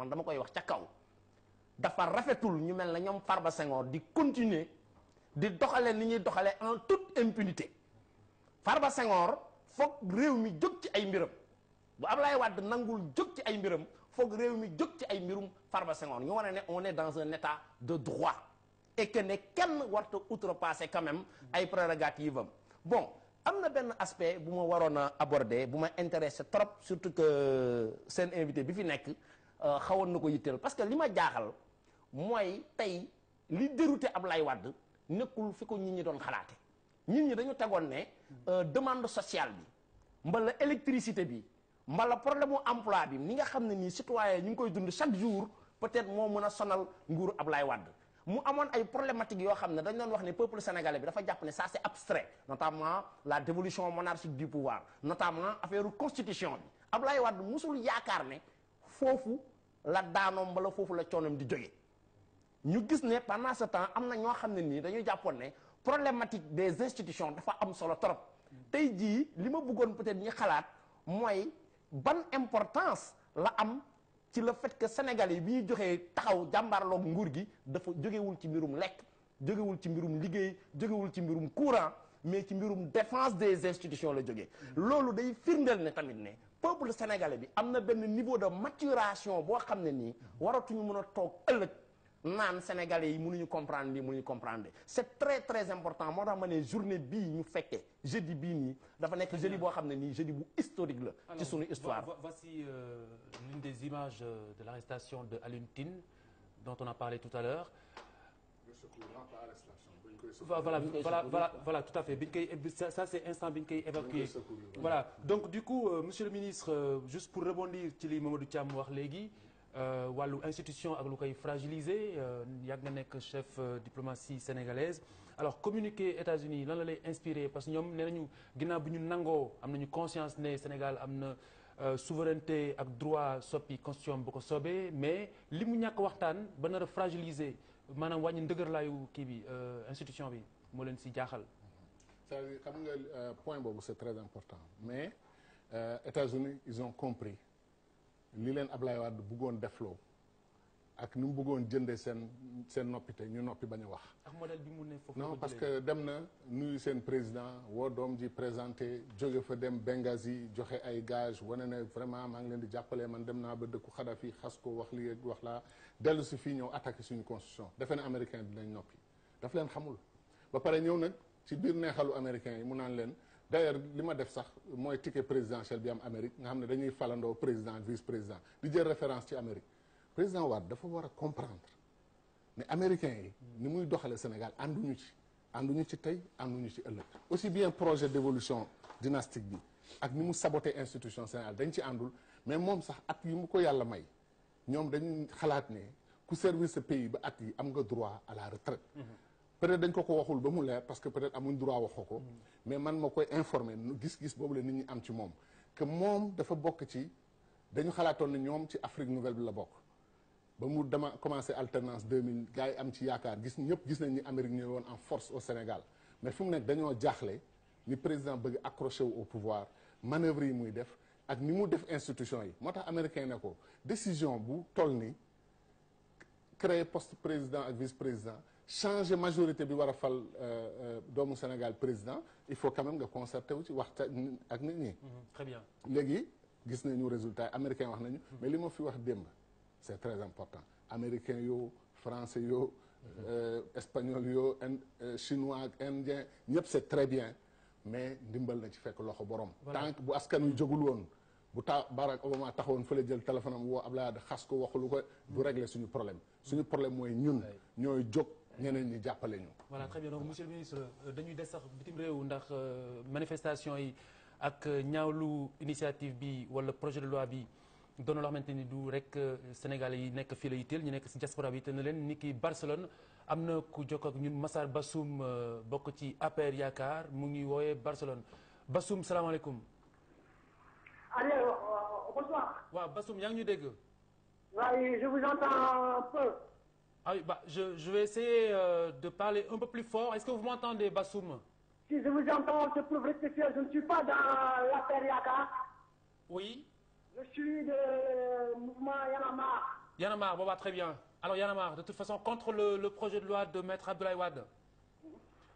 man dama koy wax ca kaw dafa rafetul ñu mel na ñoom Farba Senghor di continuer di doxale ni ñuy doxale en toute impunité Farba Senghor foog réew mi jóg ci ay mbiram bu Ablaye Wade nangul jóg ci ay mbiram foog réew mi jóg ci ay mbirum Farba Senghor ñu wane ne on est dans un état de droit et que ne kenn warta outrepasser quand même ay prérogatives am bon am na benn aspect bu ma waroon a aborder bu ma intéressé trop surtout que seen invité bi fi nekk xawoon na ko yitteel parce que li ma jaaxal mooy tey li dérouté Ablaye Wade nekkul fi ko nit ñi doon xalaate nit ñi dañu tegoon ne demande sociale bi mbala électricité bi mbala problème mu emploi bi ni nga xam ne nii citoyen ñu ngi koy dund chaque jour peut-être moo mën a sonal nguuru Ablaye Wade mu amoon ay problématiques yoo xam ne dañ doon wax ne peuple sénégalais bi dafa jàpp ne ça c'est abstrait notamment la dévolution monarchique du pouvoir notamment affaire constitution bi Ablaye Wade musul yaakaar ne foofu la daanoom mbala foofu la coonoom di jóge ñu gis ne pendant ce temps am na ñoo xam ne nii dañuy jàppoon ne problématique des institutions dafa am solo trop tey jii li ma bëggoon peut-être ñi xalaat mooy ban importance la am ci le fait que Sénégalais yi bi ñuy joxee taxaw jàmbaarloog nguur gi dafa jógewul ci mbirum lekk jógewul ci mbirum liggéey jógewul ci mbirum courant mais ci mbirum défense des institutions la jógee loolu day firndeel ne tamit ne peuple sénégalais bi am na benn niveau de maturation boo xam ne nii waratuñu mën a toog ëllëg naan sénégalais yi mënuñu comprendre lii mënuñu comprendre c'est très très important moo tax ma ne journée bii ñu fekkee jeudi bii nii dafa nekk jeudi boo xam ne nii jeudi bu historique la ci sunu histoire. Voici l'une des images de l'arrestation de Alioune Tine dont on a parlé tout à l'heure. Voilà, tout à fait. Ça, c'est instant bi ñu koy évacuer. Voilà. Donc, du coup, monsieur le ministre, juste pour rebondir ci li Mamadou Thiam wax léegi, wàllu institution ak lu koy fragiliser, yàgg nga nekk chef diplomatie sénégalaise. Alors, communiqué États-Unis lan la lay inspiré parce que ñoom nee nañu ginnaaw bi ñu nangoo am nañu conscience ne Sénégal am na souveraineté ak droit soppi constitution bu ko soobee mais li mu ñàkk waxtaan ba nar a fragiliser maanaam wàññi ndëgërlaayu kii bi institution bi moo leen si jaaxal. c'est-à-dire xam nga point boobu c'est très important mais États-Unis ils ont compris li leen Ablaye Wade bëggoon defloo ak ni mu bëggoon jëndee seen noppite ñu noppi bañ a wax. ak modèle bi mu ne foofu non parce que dem na nuyu seen président woo doom ji présenté jóge fa dem Benghazi joxe ay gage wane ne vraiment maa ngi leen di jàppale man dem naa ba dëkku Kadhafi xas ko wax lii wax laa dellu si fii ñëw attaqué suñu constitution defe na américain dinañ noppi daf leen xamul ba pare ñëw nag ci biir neexalu américain yi mu naan leen d'ailleurs li ma def sax mooy ticket présidentiel bi am Amérique nga xam ne dañuy falandoo président vice président di jël référence ci Amérique président Wade dafa war a comprendre ne américains yi ni muy doxale Sénégal ànduñu ci tey ànduñu ci ëllëg aussi bien projet d'évolution dynastique bi ak ni mu saboté institution Sénégal dañ ci àndul mais moom sax at yi mu ko yàlla may ñoom dañuy xalaat ne ku servir ce pays ba at yi am nga droit à la retraite peut-être dañ ko waxul ba mu leer parce que peut-être amuñ droit waxoo ko mais man ma koy informer gis-gis boobu la nit ñi am ci moom que moom dafa bokk ci dañu xalaatoon ne ñoom ci Afrique nouvelle bi la bokk ba mu dama commencé alternance 2000 gars yi am ci yaakaar ñëpp gis nañ ni Amérique ñëw woon en force au Sénégal mais fu mu nekk dañoo jaaxle ni président bëgg accroché wu au pouvoir manœuvre yi muy def ak ni mu def institution yi moo tax américain ne ko décision bu toll ni créer poste président ak vice président changer majorité bi war a fal doomu Sénégal président il faut quand même nga concerté wu ci waxtaan ak nit ñi. Très bien. léegi gis nañu résultat américain wax nañu mais li ma fi wax démb c'est très important américain yoo français yoo espagnol yoo chinois ak indien ñëpp c'est très bien mais ndimbal na ci fekk loxo borom. tant que bu askan wi jógul woon bu Barack Obama taxawoon fële jël téléphone am woo Abdoulaye Wade xas ko waxulu ko du régler suñu problème mooy ñun ñooy jóg ñeneen ñi jàppale ñu. Voilà, très bien. Donc monsieur le ministre dañuy des sax bitim réew ndax manifestation yi ak ñaawlu initiative bi wala projet de loi bi doon loo xamante ni du rek Sénégalais yi nekk fii la yitteel ñu nekk si diaspora bi te ne leen ni ki Barcelone am na ku jokk ak ñun Massar Bassoum bokk ci APR Yaakaar mu ngi wooyee Barcelone Bassoum salaamaaleykum. Allô, bonsoir. waaw Bassoum yaa ngi ñu dégg. Oui, je vous entends un peu. Ah oui, bah, je vais essayer de parler un peu plus fort. Est-ce que vous m'entendez, Bassoum? Si je vous entends, c'est pour rectifier. Je ne suis pas dans l'affaire Yaka. Oui. Je suis de mouvement Yanamar. Y'en a marre, bon bah très bien. Alors Y'en a marre, de toute façon, contre le projet de loi de Maître Abdoulaye Wade.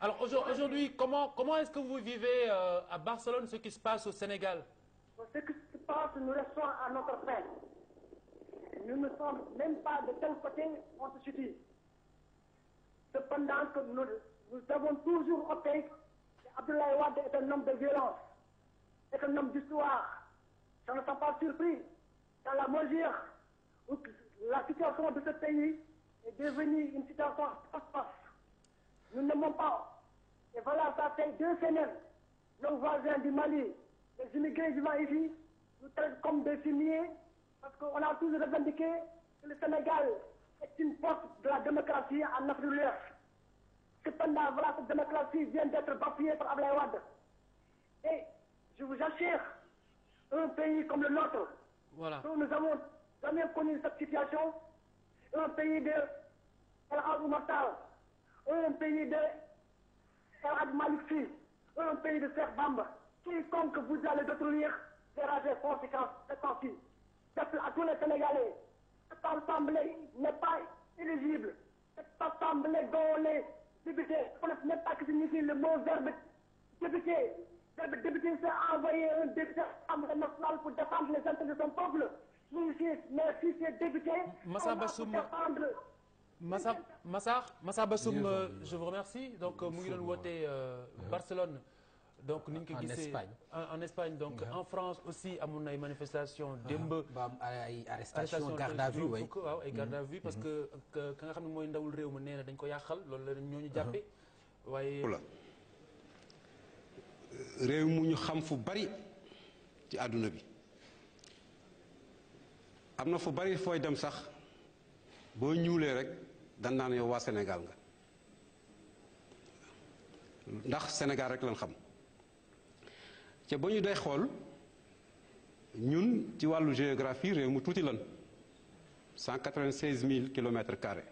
Alors aujourd'hui, comment est-ce que vous vivez à Barcelone ce qui se passe au Sénégal? Ce qui se passe, nous restons à notre fin. Nous ne sommes même pas de tel côté on se situe. Cependant que nous avons toujours opté qu'Abdoulaye Wade est un homme de violence, est un homme d'histoire. Je ne suis pas surpris dans la mesure où la situation de ce pays est devenue une situation passe-passe. Nous n'aimons pas. Et voilà, ça fait 2 semaines. Nos voisins du Mali, les immigrés vivant ici, nous traitent comme des fumiers parce qu'on a toujours revendiqué que le Sénégal est une porte de la démocratie en Afrique de l'Ouest. Cependant, voilà, cette démocratie vient d'être bafouée par Abdoulaye Wade. Et je vous assure, un pays comme le nôtre, voilà. Nous n'avons jamais connu cette situation, un pays de El Hadj Oumar Tall, un pays de El Hadj Malick Sy, un pays de Cheikh Bamba, quiconque vous allez détruire verra des conséquences de ceci. J'appelle à tous les Sénégalais, cette assemblée n'est pas éligible, cette assemblée dont les députés ne connaissent même pas ce que signifie le mot verbe député. Le député s'est envoyé un député à l'Assemblée nationale pour défendre les intérêts de son peuple. Mais si ces députés Massa Bassoum, Massa Bassoum, je vous remercie. Donc mu ngi doon woote Barcelone. Donc ni ñu ko gisee en Espagne donc en France aussi amoon na ay manifestations démb. ba am ay arrestation garde à vue waaw ay garde à vue parce que ka nga xam ne mooy ndawul réew ma nee na dañ ko yàqal loolu la ñoo ñu jàppee waaye. réew mu ñu xam fu bari ci àdduna bi am na fu bari fooy dem sax boo ñuulee rek dan naan yow waa Sénégal nga ndax Sénégal rek lañ xam ca ba ñu day xool ñun ci wàllu géographie réew mu tuuti lan 196 000 kilomètres carrés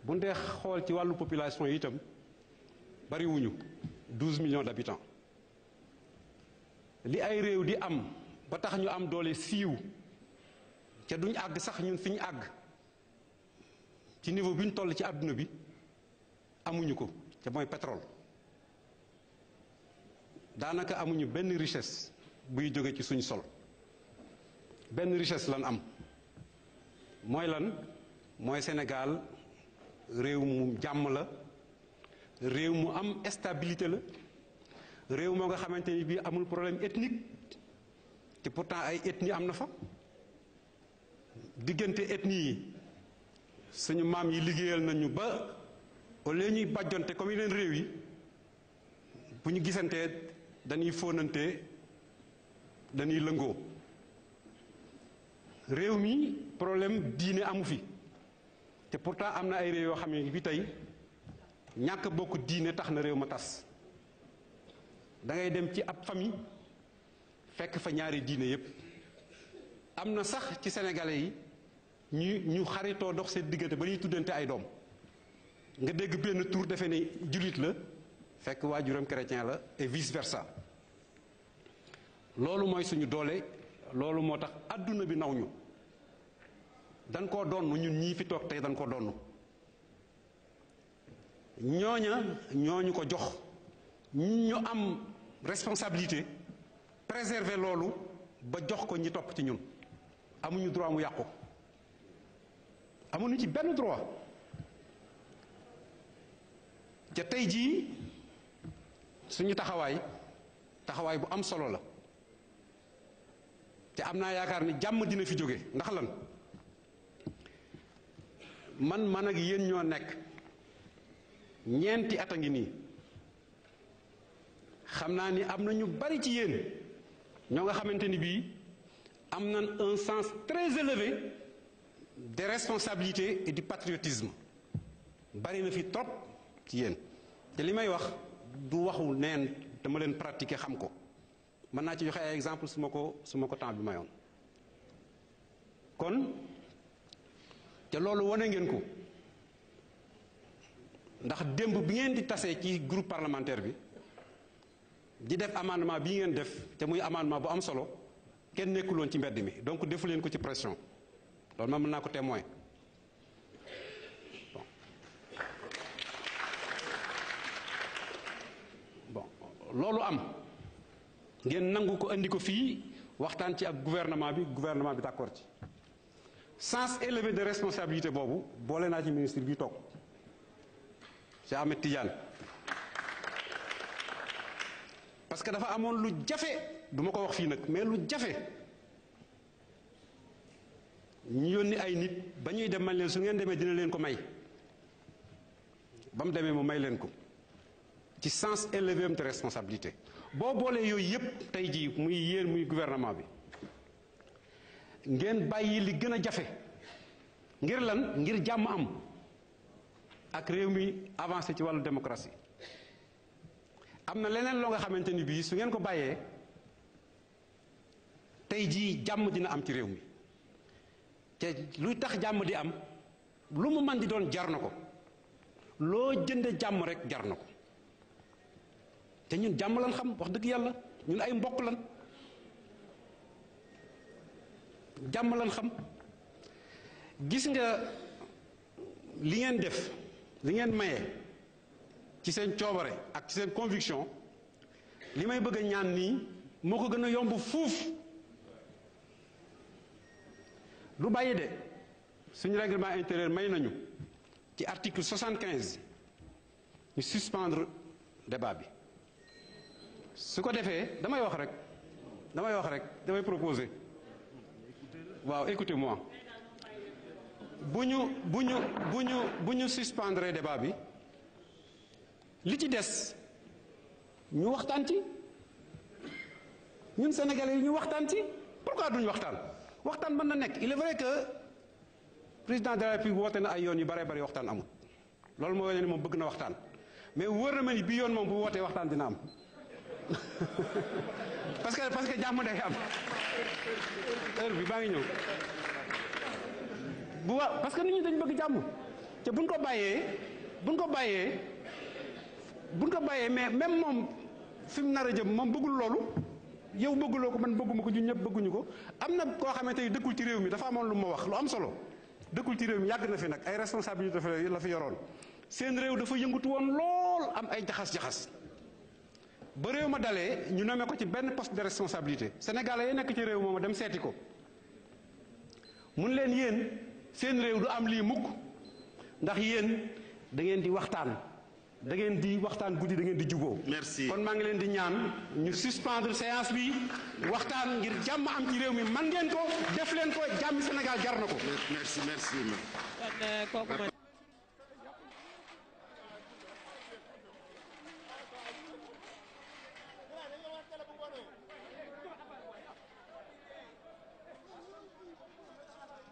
bu ñu dee xool ci wàllu population yi itam bariwuñu 12 millions d'habitants li ay réew di am ba tax ñu am doole siiw ca duñ àgg sax ñun fi ñu àgg ci niveau bi ñu toll ci àdduna bi amuñu ko ca mooy pétrole daanaka amuñu benn richesse buy jóge ci suñu sol benn richesse lan am mooy lan mooy Sénégal réew mu jàmm la réew mu am stabilité la réew moo nga xamante ni bii amul problème ethnique te pourtant ay ethnie am na fa diggante ethnie yi suñu maam yi liggéeyal nañu ba au lieu ñuy bàjjonte comme yeneen réew yi bu ñu gisantee dañuy fóonante dañuy lëngoo réew mi problème diine amu fi te pourtant am na ay réew yoo xam ne bi tey ñàkk bokk diine tax na réew ma tas da ngay dem ci ab famille fekk fa ñaari diine yépp am na sax ci sénégalais yi ñu xaritoo dox seen diggante ba ñuy tuddante ay doom nga dégg benn tur defe ne jullit la fekk waajuram chrétien la et vice versa loolu mooy suñu doole loolu moo tax adduna bi naw ñu dañ koo donn ñun ñii fi toog tey dañ ko donn ñooñu ko jox ñu am responsabilité préserver loolu ba jox ko ñi topp ci ñun amuñu droit mu yàqu amuñu ci benn droit ca tey jii suñu taxawaay bu am solo la te am naa yaakaar ni jàmm dina fi jóge ndax lan man ak yéen ñoo nekk ñeenti at a ngi nii xam naa ni am na ñu bari ci yéen ñoo nga xamante ni bii am nañ un sens très élevé des responsabilités et du patriotisme bari na fi trop ci yéen te li may wax du waxu neen dama leen pratiquer xam ko mën naa ci joxe ay exemple su ma ko temps bi mayoon kon te loolu wane ngeen ko ndax démb bi ngeen di tasee ci groupe parlementaire bi di def amendement bi ngeen def te muy amendement bu am solo kenn nekkuloon ci mbedd mi donc defu leen ko ci pression loolu ma mën naa ko témoin bon loolu am ngeen nangu ko andi ko fii waxtaan ci ak gouvernement bi d'accord ci sens élevé de responsabilité boobu boole naa ci ministre bi toog Cheikh Ahmed Tidiane parce que dafa amoon lu jafe duma ko wax fii nag mais lu jafe ñu yónni ay nit ba ñuy dem man leen su ngeen demee dina leen ko may ba mu demee mu may leen ko ci sens élevé de responsabilité boo boolee yooyu yépp tey jii muy yéen muy gouvernement bi ngeen bàyyi li gën a jafe ngir lan ngir jàmm am ak réew mi avancé ci wàllu démocratie am na leneen loo nga xamante ni bii su ngeen ko bàyyee tey jii jàmm dina am ci réew mi te luy tax jàmm di am lu mu man di doon jar na ko loo jënde jàmm rek jar na ko te ñun jàmm lan xam wax dëgg yàlla ñun ay mbokk lan jàmm lan xam gis nga li ngeen def li ngeen maye ci seen coobare ak ci seen conviction li may bëgg a ñaan nii moo ko gën a yomb fuuf du bàyyi de suñu règlement intérieur may nañu ci article 75 ñu suspendre débat bi su ko defee damay wax rek damay proposer waaw écoutez-moi bu ñu suspendre débat bi li ci des ñu waxtaan ci ñun sénégalais yi ñu waxtaan ci pourquoi duñu waxtaan mën na nekk il est vrai que président de la République woote na ay yoon yu bare bari waxtaan amul loolu moo wane ni moom bëgg na waxtaan mais wóor na ma ni bii yoon moom bu wootee waxtaan dina am parce que jàmm day am heure bi baa ngi ñëw parce que nit ñi dañu bëgg jàmm te buñ ko bàyyee mais même moom fi mu nar a jëm moom bëggul loolu yow bëgguloo ko man bëgguma ko ñun ñëpp bëgguñu ko am na koo xamante ni dëkkul ci réew mi dafa amoon lu ma wax lu am solo dëkkul ci réew mi yàgg na fi nag ay responsabilité la fi yoroon seen réew dafa yëngutu woon lool am ay jaxas-jaxas ba réew ma dalee ñu nommé ko ci benn poste de responsabilité sénégalais yi nekk ci réew mooma dem seeti ko mun leen yéen seen réew du am lii mukk ndax yéen da ngeen di waxtaan guddi da ngeen di juboo merci kon maa ngi leen di ñaan ñu suspendre séance bi waxtaan ngir jàmm am ci réew mi man ngeen ko def leen ko jàmmi Sénégal jar na ko merci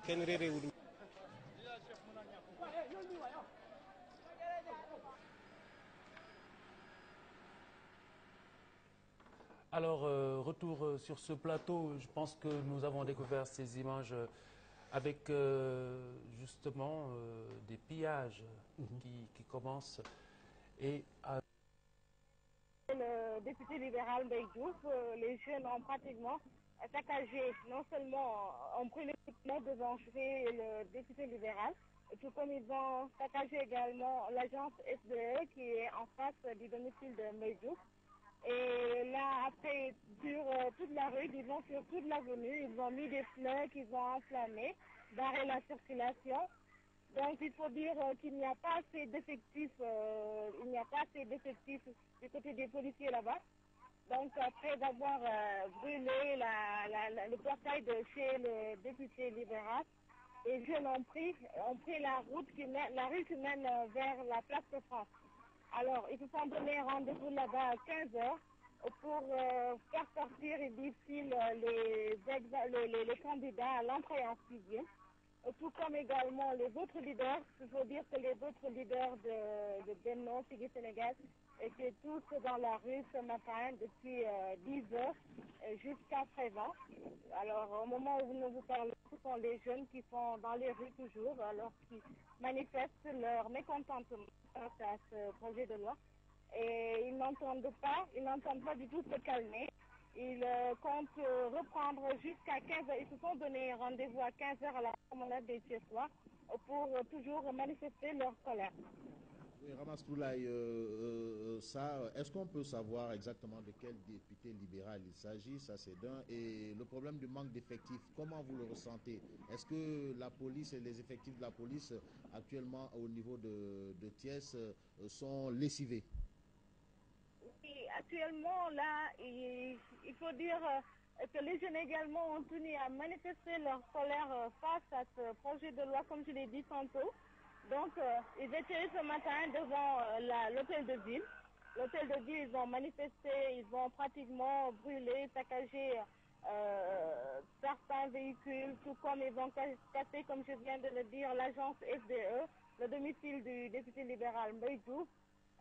kenn réeréewul. Alors, retour sur ce plateau, je pense que nous avons découvert ces images avec justement des pillages qui commencent. Et le député libéral Mbaye Diouf, les jeunes ont pratiquement saccagé, non seulement ont pris le soutien devant le député libéral, tout comme ils ont saccagé également l'agence SDE qui est en face du domicile de Mbaye Diouf. Et là, après, sur toute la rue, ils vont sur toute l'avenue, ils ont mis des fleurs qu'ils ont enflammées, barré la circulation. Donc, il faut dire qu'il n'y a pas assez d'effectifs, du côté des policiers là-bas. Donc, après avoir brûlé le portail de chez le député libéral, les jeunes ont pris la rue qui mène vers la place de France. Alors, ils se sont donné rendez-vous là-bas à 15h pour faire sortir d'ici les candidats à l'entrée en sixième. Tout comme également les autres leaders. Il faut dire que les autres leaders de Benno, Siggil Sénégal, étaient tous dans la rue ce matin depuis 10h jusqu'à présent. Alors, au moment où nous vous parlons, ce sont les jeunes qui sont dans les rues toujours, alors qui manifestent leur mécontentement face à ce projet de loi. Et ils n'entendent pas du tout se calmer. Ils comptent reprendre jusqu'à 15h. Ils se sont donné rendez-vous à 15h à la promenade des Thiessois pour toujours manifester leur colère. Oui, Ramatoulaye Sarr, est-ce qu'on peut savoir exactement de quel député libéral il s'agit? Ça, c'est d'un. Et le problème du manque d'effectifs, comment vous le ressentez? Est-ce que la police et les effectifs de la police actuellement au niveau de Thiès sont lessivés? Oui, actuellement, là, il faut dire que les jeunes également ont tenu à manifester leur colère face à ce projet de loi, comme je l'ai dit tantôt. Donc, ils étaient ce matin devant l'hôtel de ville. L'hôtel de ville, ils ont manifesté, ils ont pratiquement brûlé, saccagé certains véhicules, tout comme ils ont cassé, comme je viens de le dire, l'agence FDE, le domicile du député libéral Mbaye Diouf,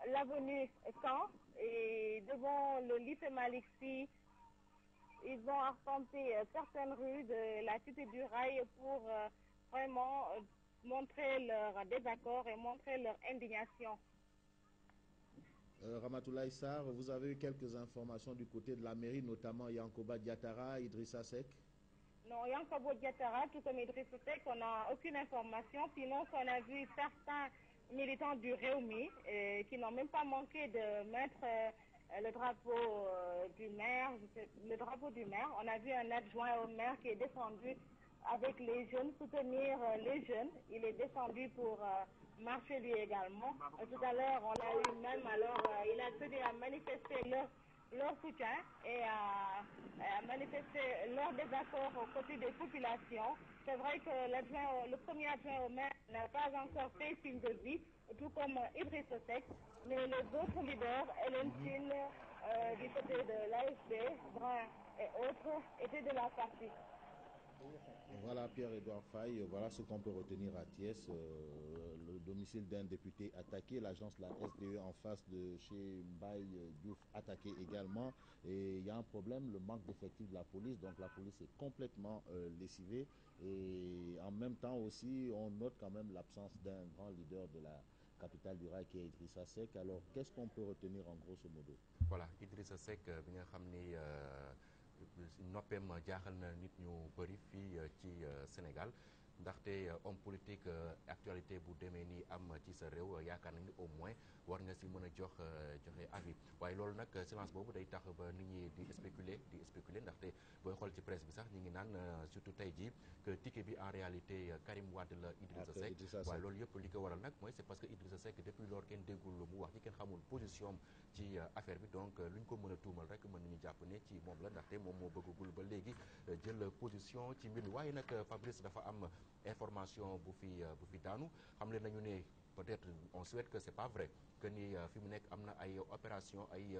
l'avenue Caen, et devant le lycée Malick Sy, ils ont arpenté certaines rues de la cité du Rail pour vraiment montrer leur désaccord et montrer leur indignation. Ramatoulaye Sarr, vous avez eu quelques informations du côté de la mairie, notamment Yankoba Diattara, Idrissa Seck? Non, Yankoba Diattara, tout comme Idrissa Seck, on n'a aucune information. Sinon, on a vu certains militants du Rewmi qui n'ont même pas manqué de mettre le drapeau du maire. On a vu un adjoint au maire qui est descendu avec les jeunes, soutenir les jeunes. Il est descendu pour marcher lui également. Tout à l'heure, on a eu même, il a tenu à manifester leur soutien et à manifester leur désaccord aux côtés des populations. C'est vrai que le premier adjoint au maire n'a pas encore fait signe de vie, tout comme Idrissa Seck, mais les autres leaders, Hélène Tine, du côté de l'AFP, Brun et autres, étaient de la partie. Voilà Pierre-Edouard Faye, voilà ce qu'on peut retenir à Thiès, le domicile d'un député attaqué, l'agence la SDE en face de chez Mbaye Diouf attaqué également, et il y a un problème, le manque d'effectifs de la police, donc la police est complètement lessivée, et en même temps aussi on note quand même l'absence d'un grand leader de la capitale du rail qui est Idrissa Seck. Alors qu'est-ce qu'on peut retenir en grosso modo? Voilà, Idrissa Seck bi nga xam ni noppeem jaaxal na nit ñu bëri fii ci Sénégal ndaxte homme politique actualité bu demee nii am ci sa réew yaakaar nañ ni au moins war nga si mën a joxe avis waaye loolu nag silence boobu day tax ba nit ñi di spéculer ndaxte booy xool ci presse bi sax ñi ngi naan surtout tey jii que ticket bi en réalité Karim Wade la Idrissa Seck waaye loolu yëpp li ko waral nag mooy c'est parce que Idrissa Seck depuis lors kenn déggul mu wax ci kenn xamul position am ci affaire bi donc lu ñu ko mën a tuumal rek mën nañu jàpp ne ci moom la ndaxte moom moo bëggagul ba léegi jël position ci mbir mi waaye nag Fabrice dafa am information bu fi daanu xam leen nañu ne peut-être on souhaite que c'est pas vrai que ni fi mu nekk am na ay opération ay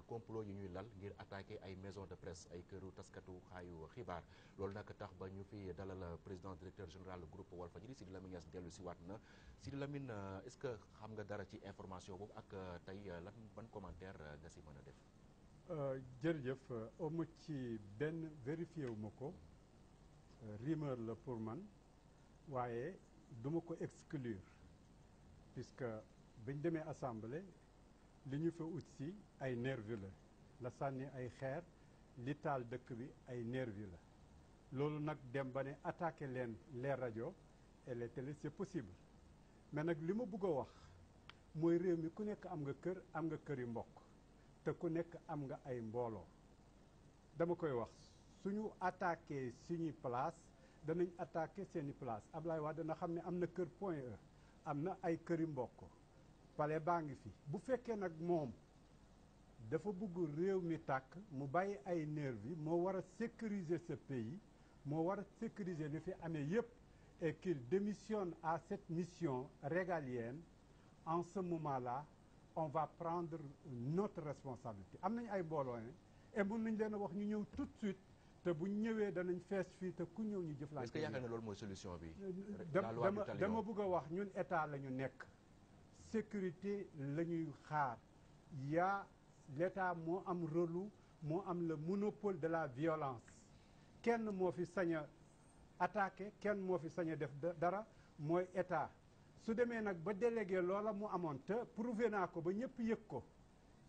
complot yu ñuy lal ngir attaquer ay maison de presse ay këru taskatu xaayu xibaar loolu nag tax ba ñu fi dalal président directeur général groupe Walfadjri Sidi Lamine Niass dellu si waat na Sidi Lamine est-ce que xam nga dara ci information boobu ak tey lan ban commentaire nga si mën a def. jërëjëf amu ci benn vérifié wu ma ko rumeur la pour man waaye duma ko exclure puisque bañ demee assemblée li ñu fa ut si ay nervi la sànni ay xeer li taal dëkk bi ay nervi la loolu nag dem ba ne attaqué leen les rajo et les télé c'est possible mais nag li ma bëgg a wax mooy réew mi ku nekk am nga këri mbokk te ku nekk am nga ay mbooloo dama koy wax suñu attaqué suñuy place danañ attaqué seeni place Ablaye Wade dana xam ne am na kër Point E am na ay këri mbokk palais baa ngi fi bu fekkee nag moom dafa bëgg réew mi tàkk mu bàyyi ay nervi moo war a sécuriser ce pays moo war a sécuriser li fi amee yépp et qu'il démissionne à cette mission régalienne en ce moment-là on va prendre notre responsabilité am nañ ay mbooloo ne et mën nañ leen a wax ñu ñëw tout de suite te bu ñëwee danañ fees fii te ku ñëw ñu jëflante. est-ce que yaakaar na loolu mooy solution bi. dama bëgg a wax ñun état la ñu nekk sécurité la ñuy xaar yaa l'état moo am rôle moo am le monopole de la violence kenn moo fi sañ a attaqué kenn moo fi sañ a def dara mooy état su demee nag ba délégué loola mu amoon te prouvé naa ko ba ñëpp yëg ko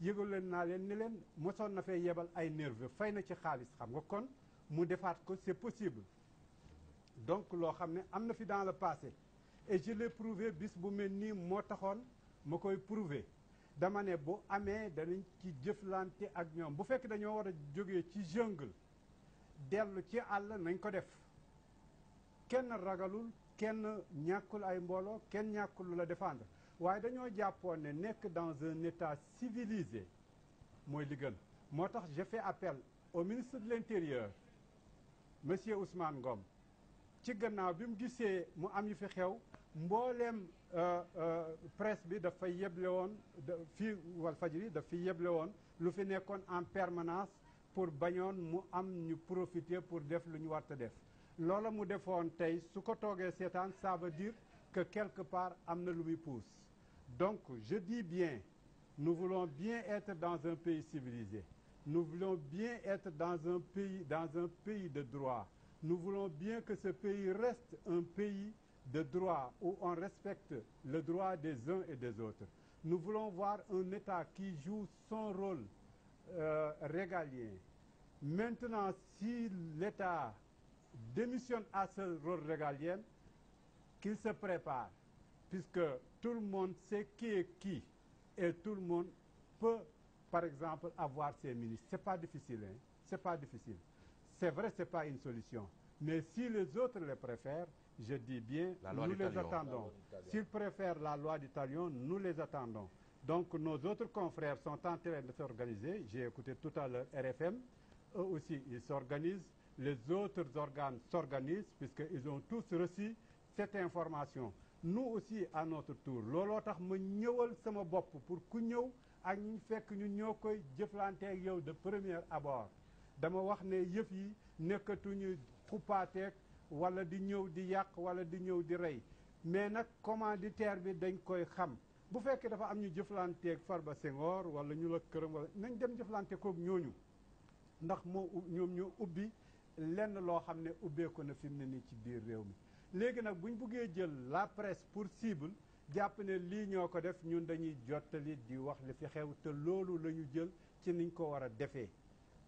yëgal leen naa leen ni leen mosoon na fee yebal ay nerveux fay na ci xaalis xam nga kon mu defaat ko c'est possible donc loo xam ne am na fi dans le passé et je l'ai prouvé bis bu mel nii moo taxoon ma koy prouvé dama ne bu amee danañ ci jëflante ak ñoom bu fekk dañoo war a jógee ci jungle dellu ci àll nañ ko def kenn ragalul kenn ñàkkul ay mbooloo kenn ñàkkul lu la défendre waaye dañoo jàppoon ne nekk dans un état civilisé mooy li gën moo tax je fais appel au ministre de l'Intérieur monsieur Ousmane Ngom ci gannaaw bi mu gisee mu am yu fi xew mbooleem presse bi dafay yeble woon fii Walfadjri daf fi yeble woon lu fi nekkoon en permanence pour bañoon mu am ñu profiter pour def lu ñu war a def loola mu defoon tey su ko toogee seetaan ça veut dire que quelque part am na lu muy pousse donc je dis bien nous voulons bien être dans un pays civilisé nous voulons bien être dans un pays de droit nous voulons bien que ce pays reste un pays de droit où on respecte le droit des uns et des autres nous voulons voir un État qui joue son rôle régalien maintenant si l'État démissionne à ce rôle régalien qu'il se prépare puisque tout le monde sait qui est qui et tout le monde peut par exemple avoir ses ministres c'est pas difficile hein c'est pas difficile c'est vrai c'est pas une solution mais si les autres les préfèrent je dis bien nous les attendons s'ils préfèrent la loi du talion nous les attendons donc nos autres confrères sont en train de s'organiser j'ai écouté tout à l'heure RFM eux aussi ils s'organisent les autres organes s'organisent puisqu'ils ont tous reçu cette information nous aussi à notre tour looloo tax ma ñëwal sama bopp pour ku ñëw ak ñu fekk ñu ñoo koy jëflanteeg yow de premier abord dama wax ne yëf yi nekkatuñu xupaateeg wala di ñëw di yàq wala di ñëw di rey mais nag commanditaire bi dañ koy xam bu fekkee dafa am ñu jëflanteeg Farba Senghor wala ñu la këram wala nañ dem jëflante koog ñooñu ndax ñoom ñoo ubbi lenn loo xam ne ubbeeku na fi mu ne nii ci biir réew mi léegi nag bu ñu buggee jël la presse pour cible jàpp ne lii ñoo ko def ñun dañuy jottali di wax li fi xew te loolu la ñu jël ci niñ ko war a defee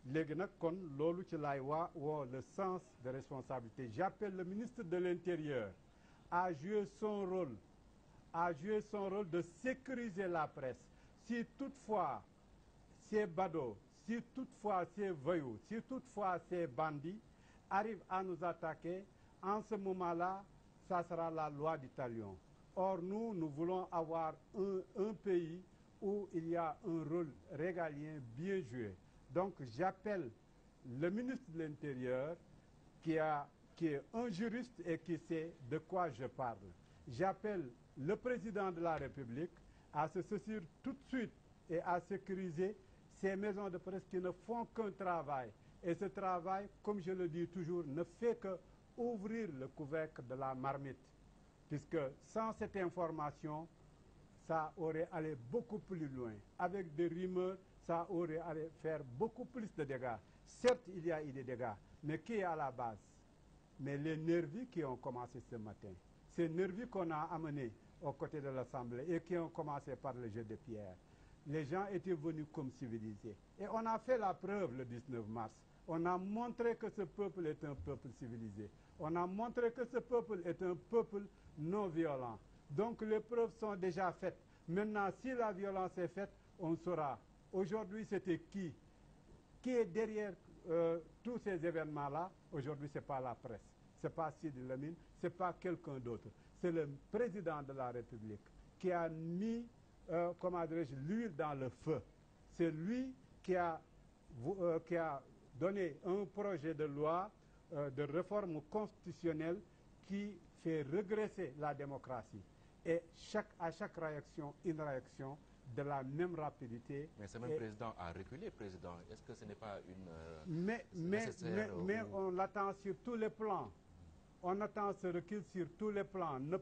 léegi nag kon loolu ci laay woo le sens de responsabilité j'appelle le ministre de l'Intérieur à jouer son rôle de sécuriser la presse si toutefois ces badauds si toutefois ces voyous si toutefois ces bandits arrivent à nous attaquer en ce moment-là ça sera la loi du talion or nous voulons avoir un pays où il y a un rôle régalien bien joué donc j'appelle le ministre de l'Intérieur qui est un juriste et qui sait de quoi je parle j'appelle le président de la République à se saisir tout de suite et à sécuriser ces maisons de presse qui ne font qu'un travail et ce travail comme je le dis toujours ne fait que ouvrir le couvercle de la marmite puisque sans cette information ça aurait allé beaucoup plus loin avec des rumeurs ça aurait allé faire beaucoup plus de dégâts certes il y a eu des dégâts mais qui est à la base mais les nervis qui ont commencé ce matin ces nervis qu'on a amenés aux côtés de l'Assemblée et qui ont commencé par le jeu de pierre les gens étaient venus comme civilisés et on a fait la preuve le 19 mars on a montré que ce peuple est un peuple civilisé on a montré que ce peuple est un peuple non violent donc les preuves sont déjà faites maintenant si la violence est faite on saura aujourd'hui c'était qui est derrière tous ces événements-là aujourd'hui c'est pas la presse c'est pas Sidi Lamine c'est pas quelqu'un d'autre c'est le président de la République qui a mis comment dirais-je l'huile dans le feu c'est lui qui a donné un projet de loi de réforme constitutionnelle qui fait régresser la démocratie et à chaque réaction une réaction de la même rapidité. Mais ce même président a reculé, président. Est-ce que ce n'est pas une mais on l'attend sur tous les plans. On attend ce recul sur tous les plans. Ne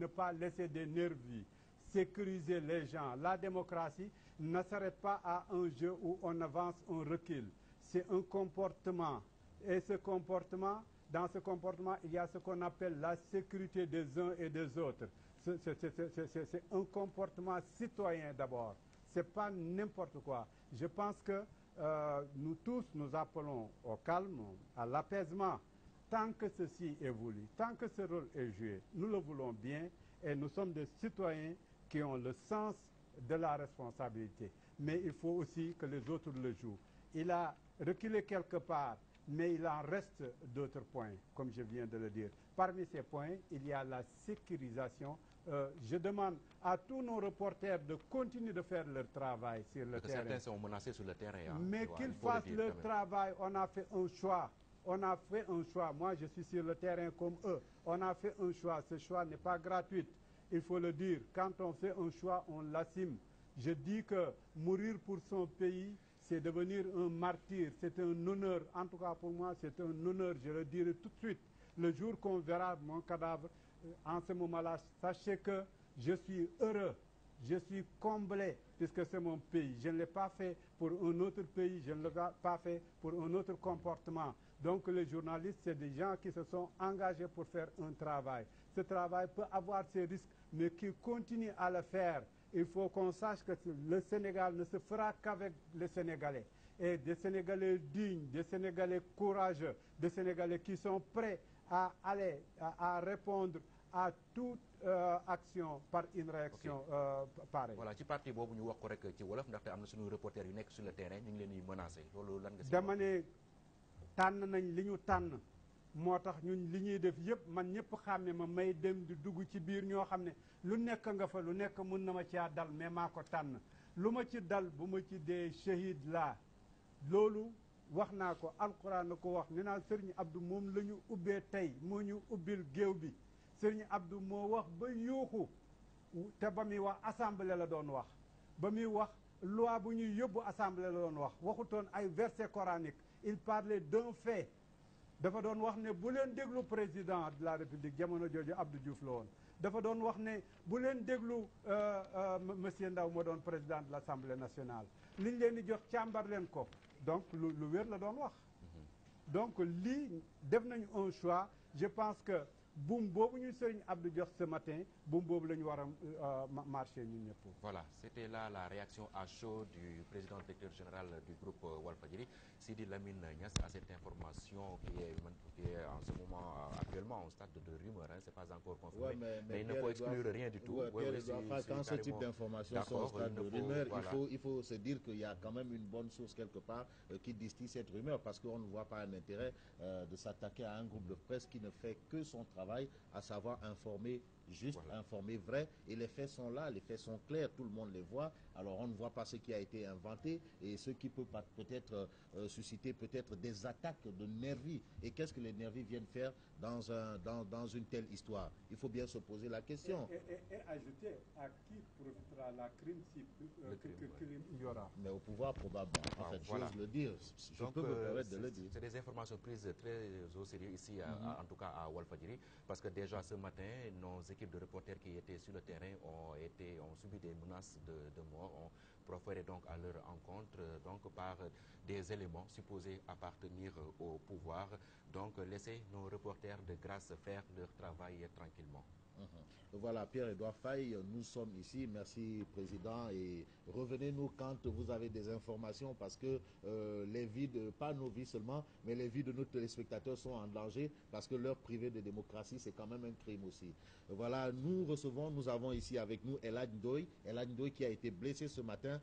pas laisser des nervis, sécuriser les gens. La démocratie ne s'arrête pas à un jeu où on avance, on recule. C'est un comportement. Et ce comportement, dans ce comportement, il y a ce qu'on appelle la sécurité des uns et des autres. C'est un comportement citoyen d'abord. c'est pas n'importe quoi. Je pense que nous tous, nous appelons au calme, à l'apaisement. Tant que ceci évolue, tant que ce rôle est joué, nous le voulons bien et nous sommes des citoyens qui ont le sens de la responsabilité. Mais il faut aussi que les autres le jouent. Il a reculé quelque part, mais il en reste d'autres points, comme je viens de le dire. Parmi ces points, il y a la sécurisation. Je demande à tous nos reporters de continuer de faire leur travail sur le terrain. Certains sont menacés sur le terrain. Hein, mais qu'ils fassent leur travail. On a fait un choix. On a fait un choix. Moi, je suis sur le terrain comme eux. On a fait un choix. Ce choix n'est pas gratuit. Il faut le dire. Quand on fait un choix, on l'assume. Je dis que mourir pour son pays, c'est devenir un martyr. C'est un honneur. En tout cas, pour moi, c'est un honneur. Je le dirai tout de suite. Le jour qu'on verra mon cadavre, en ce moment-là, sachez que je suis heureux. Je suis comblé puisque c'est mon pays. Je ne l'ai pas fait pour un autre pays. Je ne l'ai pas fait pour un autre comportement. Donc les journalistes, c'est des gens qui se sont engagés pour faire un travail. Ce travail peut avoir ses risques, mais qui continuent à le faire. Il faut qu'on sache que le Sénégal ne se fera qu'avec les Sénégalais. Et des Sénégalais dignes, des Sénégalais courageux, des Sénégalais qui sont prêts à aller, à répondre à toute action par une réaction pareille. Voilà ci parti boobu ñu wax ko rek ci wolof ndaxte am na suñu reporter yu nekk sur le terrain ñu ngi leen di menacer loolu lan nga si dama ne tànn nañ li ñu tànn moo tax ñun li ñuy def yëpp man ñëpp xàmme ma may dem di dugg ci biir ñoo xam ne lu nekk nga fa lu nekk mën na ma caa dal mais maa ko tànn lu ma ci dal bu ma ci dee shahid laa loolu wax naa ko alquran na ko wax nee naa Serigne Abdou moom la ñu ubbee tey moo ñu ubbil géew bi Serigne Abdou moo wax ba yuuxu te ba muy wax assemblée la doon wax ba muy wax loi bu ñuy yóbbu assemblée la doon wax waxutoon ay verset coranique il parlait d'un fait dafa doon wax ne bu leen déglu président de la république jamono jooju Abdou Diouf la woon dafa doon wax ne bu leen déglu monsieur Ndaw moo doon président de l'Assemblée nationale liñ leen di jox càmbar leen ko donc lu wér la doon wax donc lii def nañu un choix je pense que boum boobu ñu Serigne Abdou jox ce matin boum boobu la ñu war a marché ñun ñëpp. Voilà, c'était là la réaction à chaud du président directeur général du groupe Walfadjri, Sidi Lamine Niass, à cette information qui est en ce moment actuellement au stade de rumeur, hein, c'est pas encore confirmé, mais il ne faut exclure rien du tout. Quand ce type d'informations sont au stade de rumeur, il faut se dire qu'il y a quand même une bonne source quelque part qui distille cette rumeur, parce qu'on ne voit pas un intérêt de s'attaquer à un groupe de presse qui ne fait que son travail, à savoir informer juste, informer vrai, et les faits sont là, les faits sont clairs, tout le monde les voit. Alors on ne voit pas ce qui a été inventé et ce qui peut peut-être susciter peut-être des attaques de nervis. Et qu'est-ce que les nervis viennent faire dans une telle histoire? Il faut bien se poser la question. Et ajouter à qui profitera la crime si crime il y aura. Mais au pouvoir probablement. En fait, voilà. j'ose le dire. Je peux me permettre de le dire. C'est des informations prises très au sérieux ici, en tout cas à Walfadjri, parce que déjà ce matin, nos équipes de reporters qui étaient sur le terrain ont subi des menaces de mort, ont proféré donc à leur encontre donc par des éléments supposés appartenir au pouvoir. Donc laissez nos reporters de grâce faire leur travail tranquillement. Voilà, Pierre-Edouard Faye, nous sommes ici. Merci, Président. Et revenez-nous quand vous avez des informations, parce que les vies, pas nos vies seulement, mais les vies de nos téléspectateurs sont en danger, parce que leur privé de démocratie, c'est quand même un crime aussi. Voilà, nous avons ici avec nous Elhadj Ndoye qui a été blessé ce matin.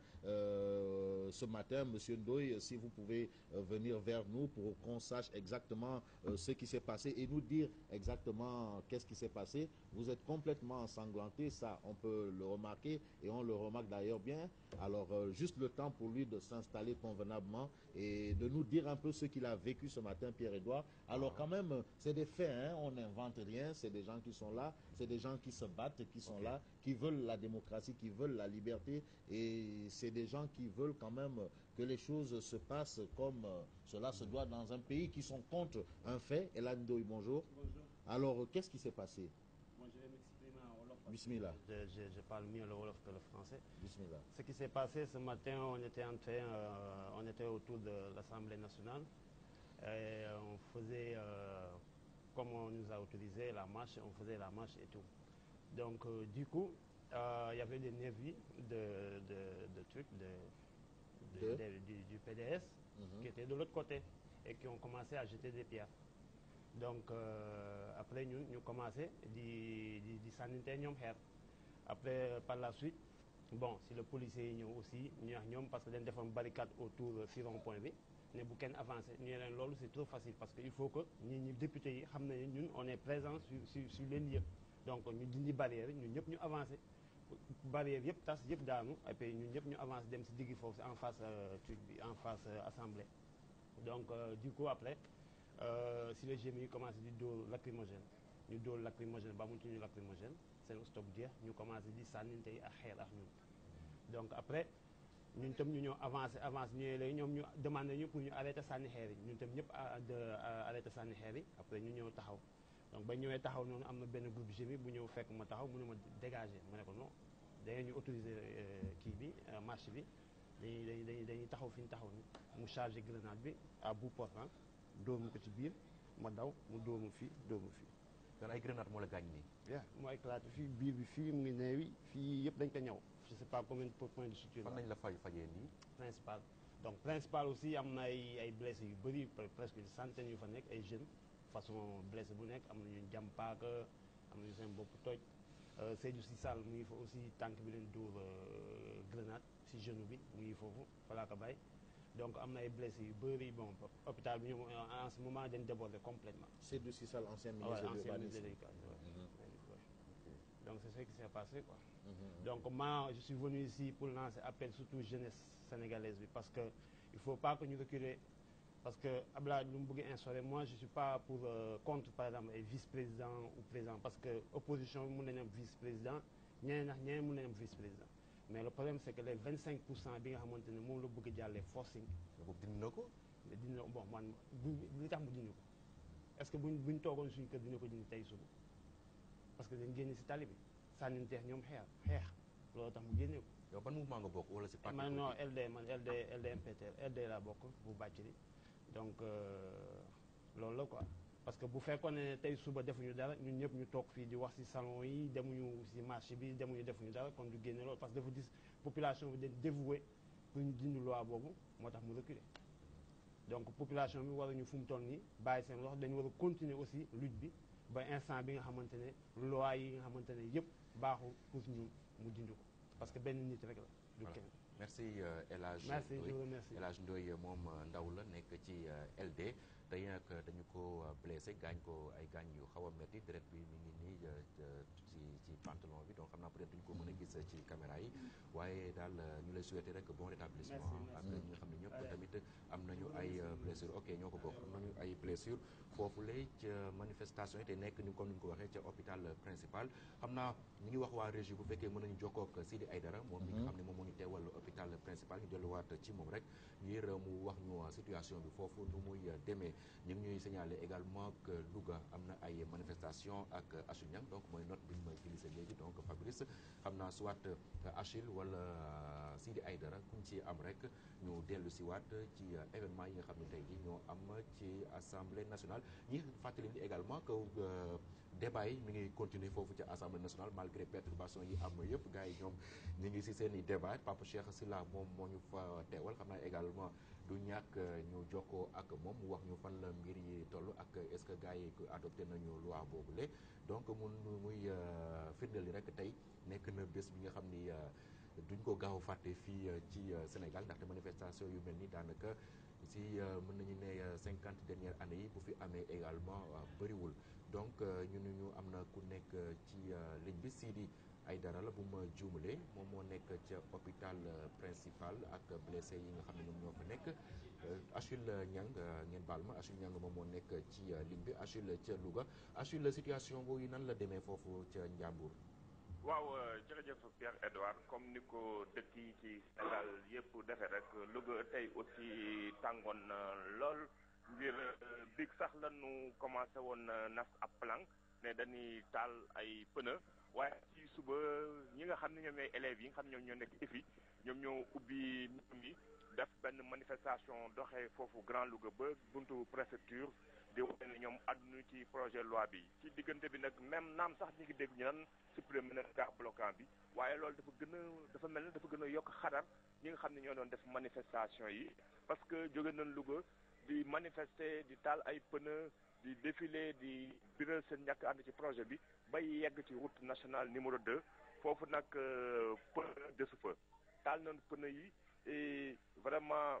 Monsieur Ndoye, si vous pouvez venir vers nous pour qu'on sache exactement ce qui s'est passé et nous dire exactement qu'est-ce qui s'est passé. Vous êtes complètement ensanglanté, ça on peut le remarquer et on le remarque d'ailleurs bien. Alors juste le temps pour lui de s'installer convenablement et de nous dire un peu ce qu'il a vécu ce matin, Pierre-Edouard. Alors quand même, c'est des faits, hein, on n'invente rien, c'est des gens qui sont là, c'est des gens qui se battent, qui sont là, qui veulent la démocratie, qui veulent la liberté, et c'est des gens qui veulent quand même que les choses se passent comme cela se doit dans un pays, qui sont contre un fait. Elhadj Ndoye, bonjour. Bonjour. Alors, qu'est-ce qui s'est passé? Moi, je vais m'exprimer en wolof. Bismillah. Je parle mieux le wolof que le français. Bismillah. Ce qui s'est passé ce matin, on était autour de l'Assemblée nationale et on faisait, comme on nous a autorisé la marche, on faisait la marche et tout. Donc, du coup, il y avait des nervis de trucs du PDS qui étaient de l'autre côté et qui ont commencé à jeter des pierres. Donc après ñu commencé di sànninte ñoom xeer. Après par la suite bon si le policier yi ñëw aussi ñu wax ñoom parce que dañ defoon barricade autour si rond-point bi ne bu kenn avancé ñu leen loolu c'est trop facile parce que il faut que ñi député yi xam ne ñun on est présent sur les lieux donc ñu dindi barrière yi ñun ñëpp ñu avancé barrière yëpp tas yëpp daanu et puis ñun ñëpp ñu avancé dem si diggi foofu en face truc bi en face assemblée donc du coup après si les GMI yi commencé di dóor lacrymogène ñu dóor lacrymogène ba amutuñu lacrymogène seen stock jeex ñu commencé di sànninte yi ak xeer ak ñun donc après ñun tam ñu ñëw avancé ñu léegi ñoom ñu demandé ñu pour ñu arrêté sànni xeer yi ñun tam ñëpp arrêté sànni xeer yi après ñu ñëw taxaw donc ba ñëwee taxaw noonu am na benn groupe GMI bu ñëw fekk ma taxaw mu ne ma dégagé ma ne ko non dañu ñu autorisé kii bi marche bi dañuy taxaw fi ñu taxaw ni mu chargé grenade bi à bout portant dóor mu ko ci biir ma daw mu dóor mu fii dóor mu fii. kon ay grenade moo la gaañ nii. waaw moo éclaté fii biir bi fii mu ngi neewi fii yëpp dañ ko ñëw je sais pas combien de points de suture. fan lañ la fajee nii. principal donc principal aussi am na ay blessés yu bëri presque une centaine yu fa nekk ay jeunes façon blessé bu nekk am na ñu jam paaka am nañu seen bopp toj Seydou Sy Sall mu ngi fa aussi tànk bi leen dóor grenade si genou bi mu ngi foofu falaa ko bàyyi donc am na ay blessés yu bëri bon hôpital bi ñoom en ce moment dañ débordé complètement. Seydou Sy Sall ancien ministre de l'urbanisme. Donc c'est ce qui s'est passé quoi. Donc moi je suis venu ici pour lancer appel surtout jeunesse sénégalaise bi parce que il faut pas que ñu reculer parce que Abdoulaye lu mu bëgg instaurer moi je suis pas pour contre par exemple ay vice-président ou président parce que opposition bi mën nañu am vice-président ñeneen mën nañu am vice-président mais le problème c'est que les 25% bi nga xamante ne moom la bëgg jàllee forcing. boobu dindi na ko. dindi na bon man li tax mu dindi ko est-ce que buñ toogoon suñu kër dina ko dindi tey suba parce que dañ génne si tali bi sànninteex ñoom xeex loolu tax mu génne ko. yow ban mouvement nga bokk wala si parti man non LD MPTR LD laa bokk bu Bathily donc loolu la quoi parce que bu fekkoon ne tey suba defuñu dara ñun ñëpp ñu toog fii di wax ci salon yi demuñu ci marché bi defuñu dara kon du génne loolu parce que dafa gis population bi dañ dévoué pour ñu dindi loi boobu moo tax mu reculer donc population bi waruñu fu mu toll nii bàyyi seen loxo dañu war a continuer aussi lutte bi ba instant bi nga xamante ne loi yi nga xamante ne yëpp baaxul pour ñu mu dindi ko parce que benn nit rek la du kenn. merci El Hadj merci je vous remercie El Hadj Ndoye moom ndaw la nekk ci LD tey nag dañu ko blessé gaañ ko ay gaañ yu xaw a métti deret bi mi ngi nii ci pantalon bi donc xam naa peut-être duñu ko mën a gis ci caméra yi waaye daal ñu lay souhaiter rek bon rétablissement ak ñi nga xam ne ñëpp tamit am nañu ay blessures ok ñoo ko bokk am nañu ay blessures foofu lay ca manifestation yi te nekk ni comme ni ñu ko waxee ca hôpital principal xam naa ñu ngi wax waa régie bu fekkee mën nañu jokkoo ak Sidi Aïdara moom mi nga xam ne moom moo ñu teewal hôpital principal ñu delluwaat ci moom rek ngir mu wax ñu situation bi foofu nu muy demee ñu ngi ñuy signaler également que Louga am na ay manifestation ak Achille Niang donc mooy note bi ñu may glissé léegi donc Fabrice xam naa soit Achille wala Sidi Aïdara kuñ ci am rek ñu dellu si waat ci événement yi nga xam ne tey ji ñoo am ci assemblée nationale ñi fàttali ni également que débat yi mi ngi continuer foofu ci assemblée nationale malgré perturbation yi am yëpp gars yi ñoom ñu ngi si seen i débat Papa Cheikh Sylla moom moo ñu fa teewal xam naa également du ñàkk ñu jokkoo ak moom mu wax ñu fan la mbir yi toll ak est-ce que gars yi adopté nañu loi boobule donc muy firndeel yi rek tey nekk na bés bi nga xam ni duñ ko gaaw a fàtte fii ci Sénégal ndaxte manifestation yu mel ni daanaka si mën nañu ne 50 dernières années yi bu fi amee également bëriwul donc ñu am na ku nekk ci ligne bi Sidi Aïdara la bu ma juumalee moom moo nekk ca hôpital principal ak blessé yi nga xam ne ñoom ñoo fa nekk Achille Niang ngeen baal ma Achille Niang moom moo nekk ci ligne bi Achille ca Louga Achille situation boobu nan la demee foofu ca Njàmbur. waaw jërëjëf Pierre Edouard comme ni ko dëkk yi ci Sénégal yëpp defee rek Louga tey aussi tàngoon lool ngir big sax la ñu commencé woon nas ab plan ne dañuy taal ay pneu waaye ci suba ñi nga xam ne ñoom ñooy élèves yi nga xam ne ñoom ñoo nekk EFI ñoom ñoo ubbi nit ñi def benn manifestation doxee foofu Grand Louga ba buntu préfecture di wane ne ñoom àdduna ci projet loi bi ci diggante bi nag même naam sax ñi ngi dégg ñu naan supprimer na cas bloquant bi waaye loolu dafa mel ne dafa gën a yokk xadar ñi nga xam ne ñoo doon def manifestation yi parce que jóge nañ Louga di manifester di taal ay pneu di défilé di biral seen ñàkk ànd ci projet bi bay yegg ci route nationale numéro 2 foofu nag pneu desu fa taal nañ pneu yi et vraiment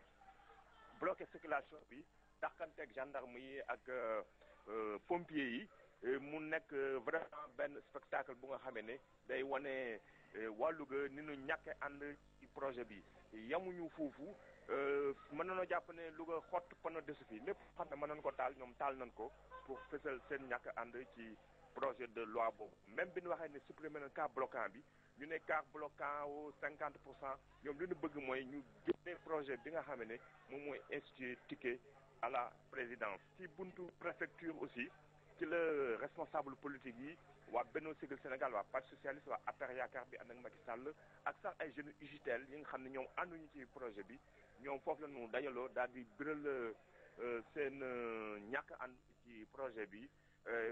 bloqué circulation bi dàqanteeg gendarme yi ak pompiers yi mu nekk vraiment benn spectacle bu nga xamee ne day wane waa Louga ni ñu ñàkke ànd ci projet bi yamuñu foofu mën nañoo jàpp ne Louga xott pneu desu fi lépp xam ne mën nañu ko taal ñoom taal nañ ko pour fësal seen ñàkk ànd ci projet de loi boobu même bi ñu waxee ne supprimer na cas bloquant bi ñu ne cas bloquant wu 50% ñoom li ñu bëgg mooy ñu génne projet bi nga xam ne moom mooy instituer ticket à la présidence ci buntu préfecture aussi ci la responsable politique yi waa Benno Siggil Sénégal waa Parti socialiste waa APR Yaakaar bi ànd ak Macky Sall ak sax ay jeunes UJTL yi nga xam ne ñoom ànduñu ci projet bi ñoom foofu la ñu dajaloo daal di biral seen ñàkk ànd ci projet bi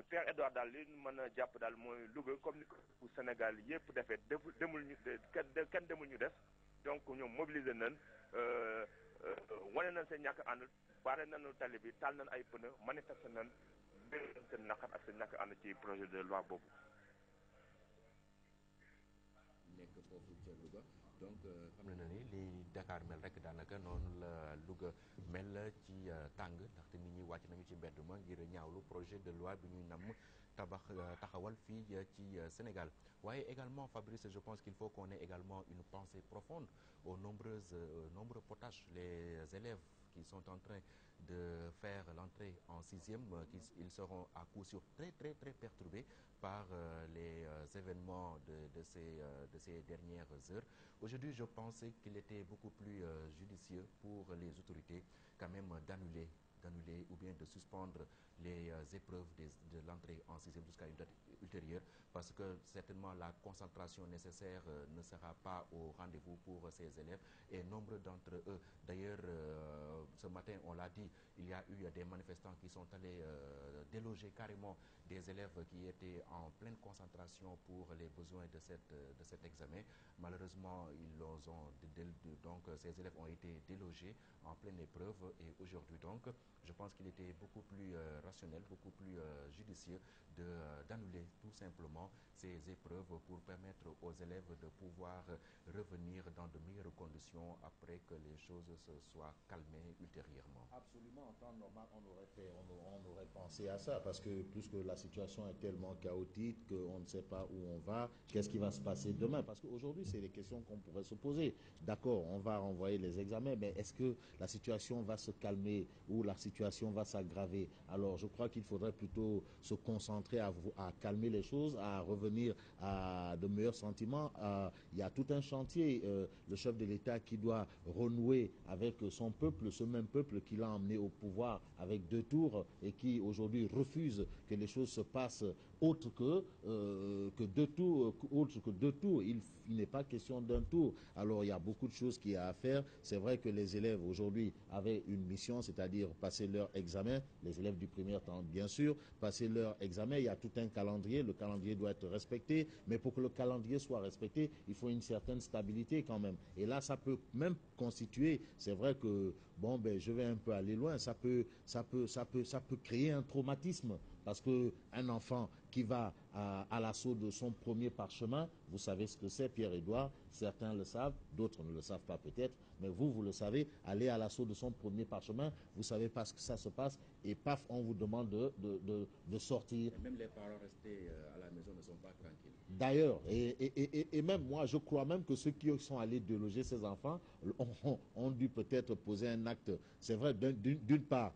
Pierre Edouard daal li mën a jàpp daal mooy Louga comme ni ko Sénégal yëpp defee demul ñu kenn demul ñu def donc ñoom mobiliser nañ wane nañ seen ñàkk ànd bare nañu tali bi taal nañ ay pneu manifester nañ biral seen naqar ak seen ñàkk ànd ci projet de loi boobu. nekk foofu ca Louga donc xam na ni li Dakar mel rek daanaka noonu la Louga mel ci tàng ndaxte nit ñi wàcc nañu ci mbedd ma ngir ñaawlu projet de loi bi ñuy namm taxawal fii ci Sénégal waaye également Fabrice je pense qu'il faut qu'on ait également une pensée profonde aux nombreux potaches les élèves qui sont en train de faire l'entrée en 6e, ils seront à coup sûr très perturbés par les événements de ces dernières heures. Aujourd'hui, je pensais qu'il était beaucoup plus judicieux pour les autorités quand même d'annuler ou bien de suspendre les épreuves de l'entrée en 6e jusqu'à une date ultérieure parce que certainement la concentration nécessaire ne sera pas au rendez-vous pour ces élèves et nombre d'entre eux d'ailleurs ce matin on l'a dit il y a eu des manifestants qui sont allés déloger carrément des élèves qui étaient en pleine concentration pour les besoins de cet examen. Malheureusement donc ces élèves ont été délogés en pleine épreuve et aujourd'hui donc je pense qu'il était beaucoup plus rationnel, beaucoup plus judicieux d'annuler tout simplement ces épreuves pour permettre aux élèves de pouvoir revenir dans de meilleures conditions après que les choses se soient calmées ultérieurement. Absolument, en temps normal, on aurait pensé à ça parce que puisque la situation est tellement chaotique qu'on ne sait pas où on va, qu'est-ce qui va se passer demain? Parce qu'aujourd'hui, c'est des questions qu'on pourrait se poser. D'accord, on va renvoyer les examens, mais est-ce que la situation va se calmer ou la situation va s'aggraver? Alors, je crois qu'il faudrait plutôt se concentrer à calmer les choses, à revenir à de meilleurs sentiments. Il y a tout un chantier, le chef de l'État qui doit renouer avec son peuple, ce même peuple qui l'a emmené au pouvoir avec 2 tours et qui aujourd'hui refuse que les choses se passent autre que 2 tours. Il n'est pas question d'un tour. Alors il y a beaucoup de choses qu'il y a à faire. C'est vrai que les élèves aujourd'hui avaient une mission, c'est-à-dire passer leur examen. Les élèves du primaire, bien sûr, passer leur examen. Il y a tout un calendrier. Le calendrier doit être respecté. Mais pour que le calendrier soit respecté, il faut une certaine stabilité quand même. Et là, ça peut même constituer, c'est vrai que, je vais un peu aller loin, ça peut créer un traumatisme. Parce qu'un enfant qui va à l'assaut de son premier parchemin, vous savez ce que c'est, Pierre-Edouard, certains le savent, d'autres ne le savent pas peut-être, mais vous le savez, aller à l'assaut de son premier parchemin, vous savez pas ce que ça se passe, et paf, on vous demande de sortir. Et même les parents restés à la maison ne sont pas tranquilles. D'ailleurs, et même moi, je crois même que ceux qui sont allés déloger ces enfants ont dû peut-être poser un acte, c'est vrai, d'une part,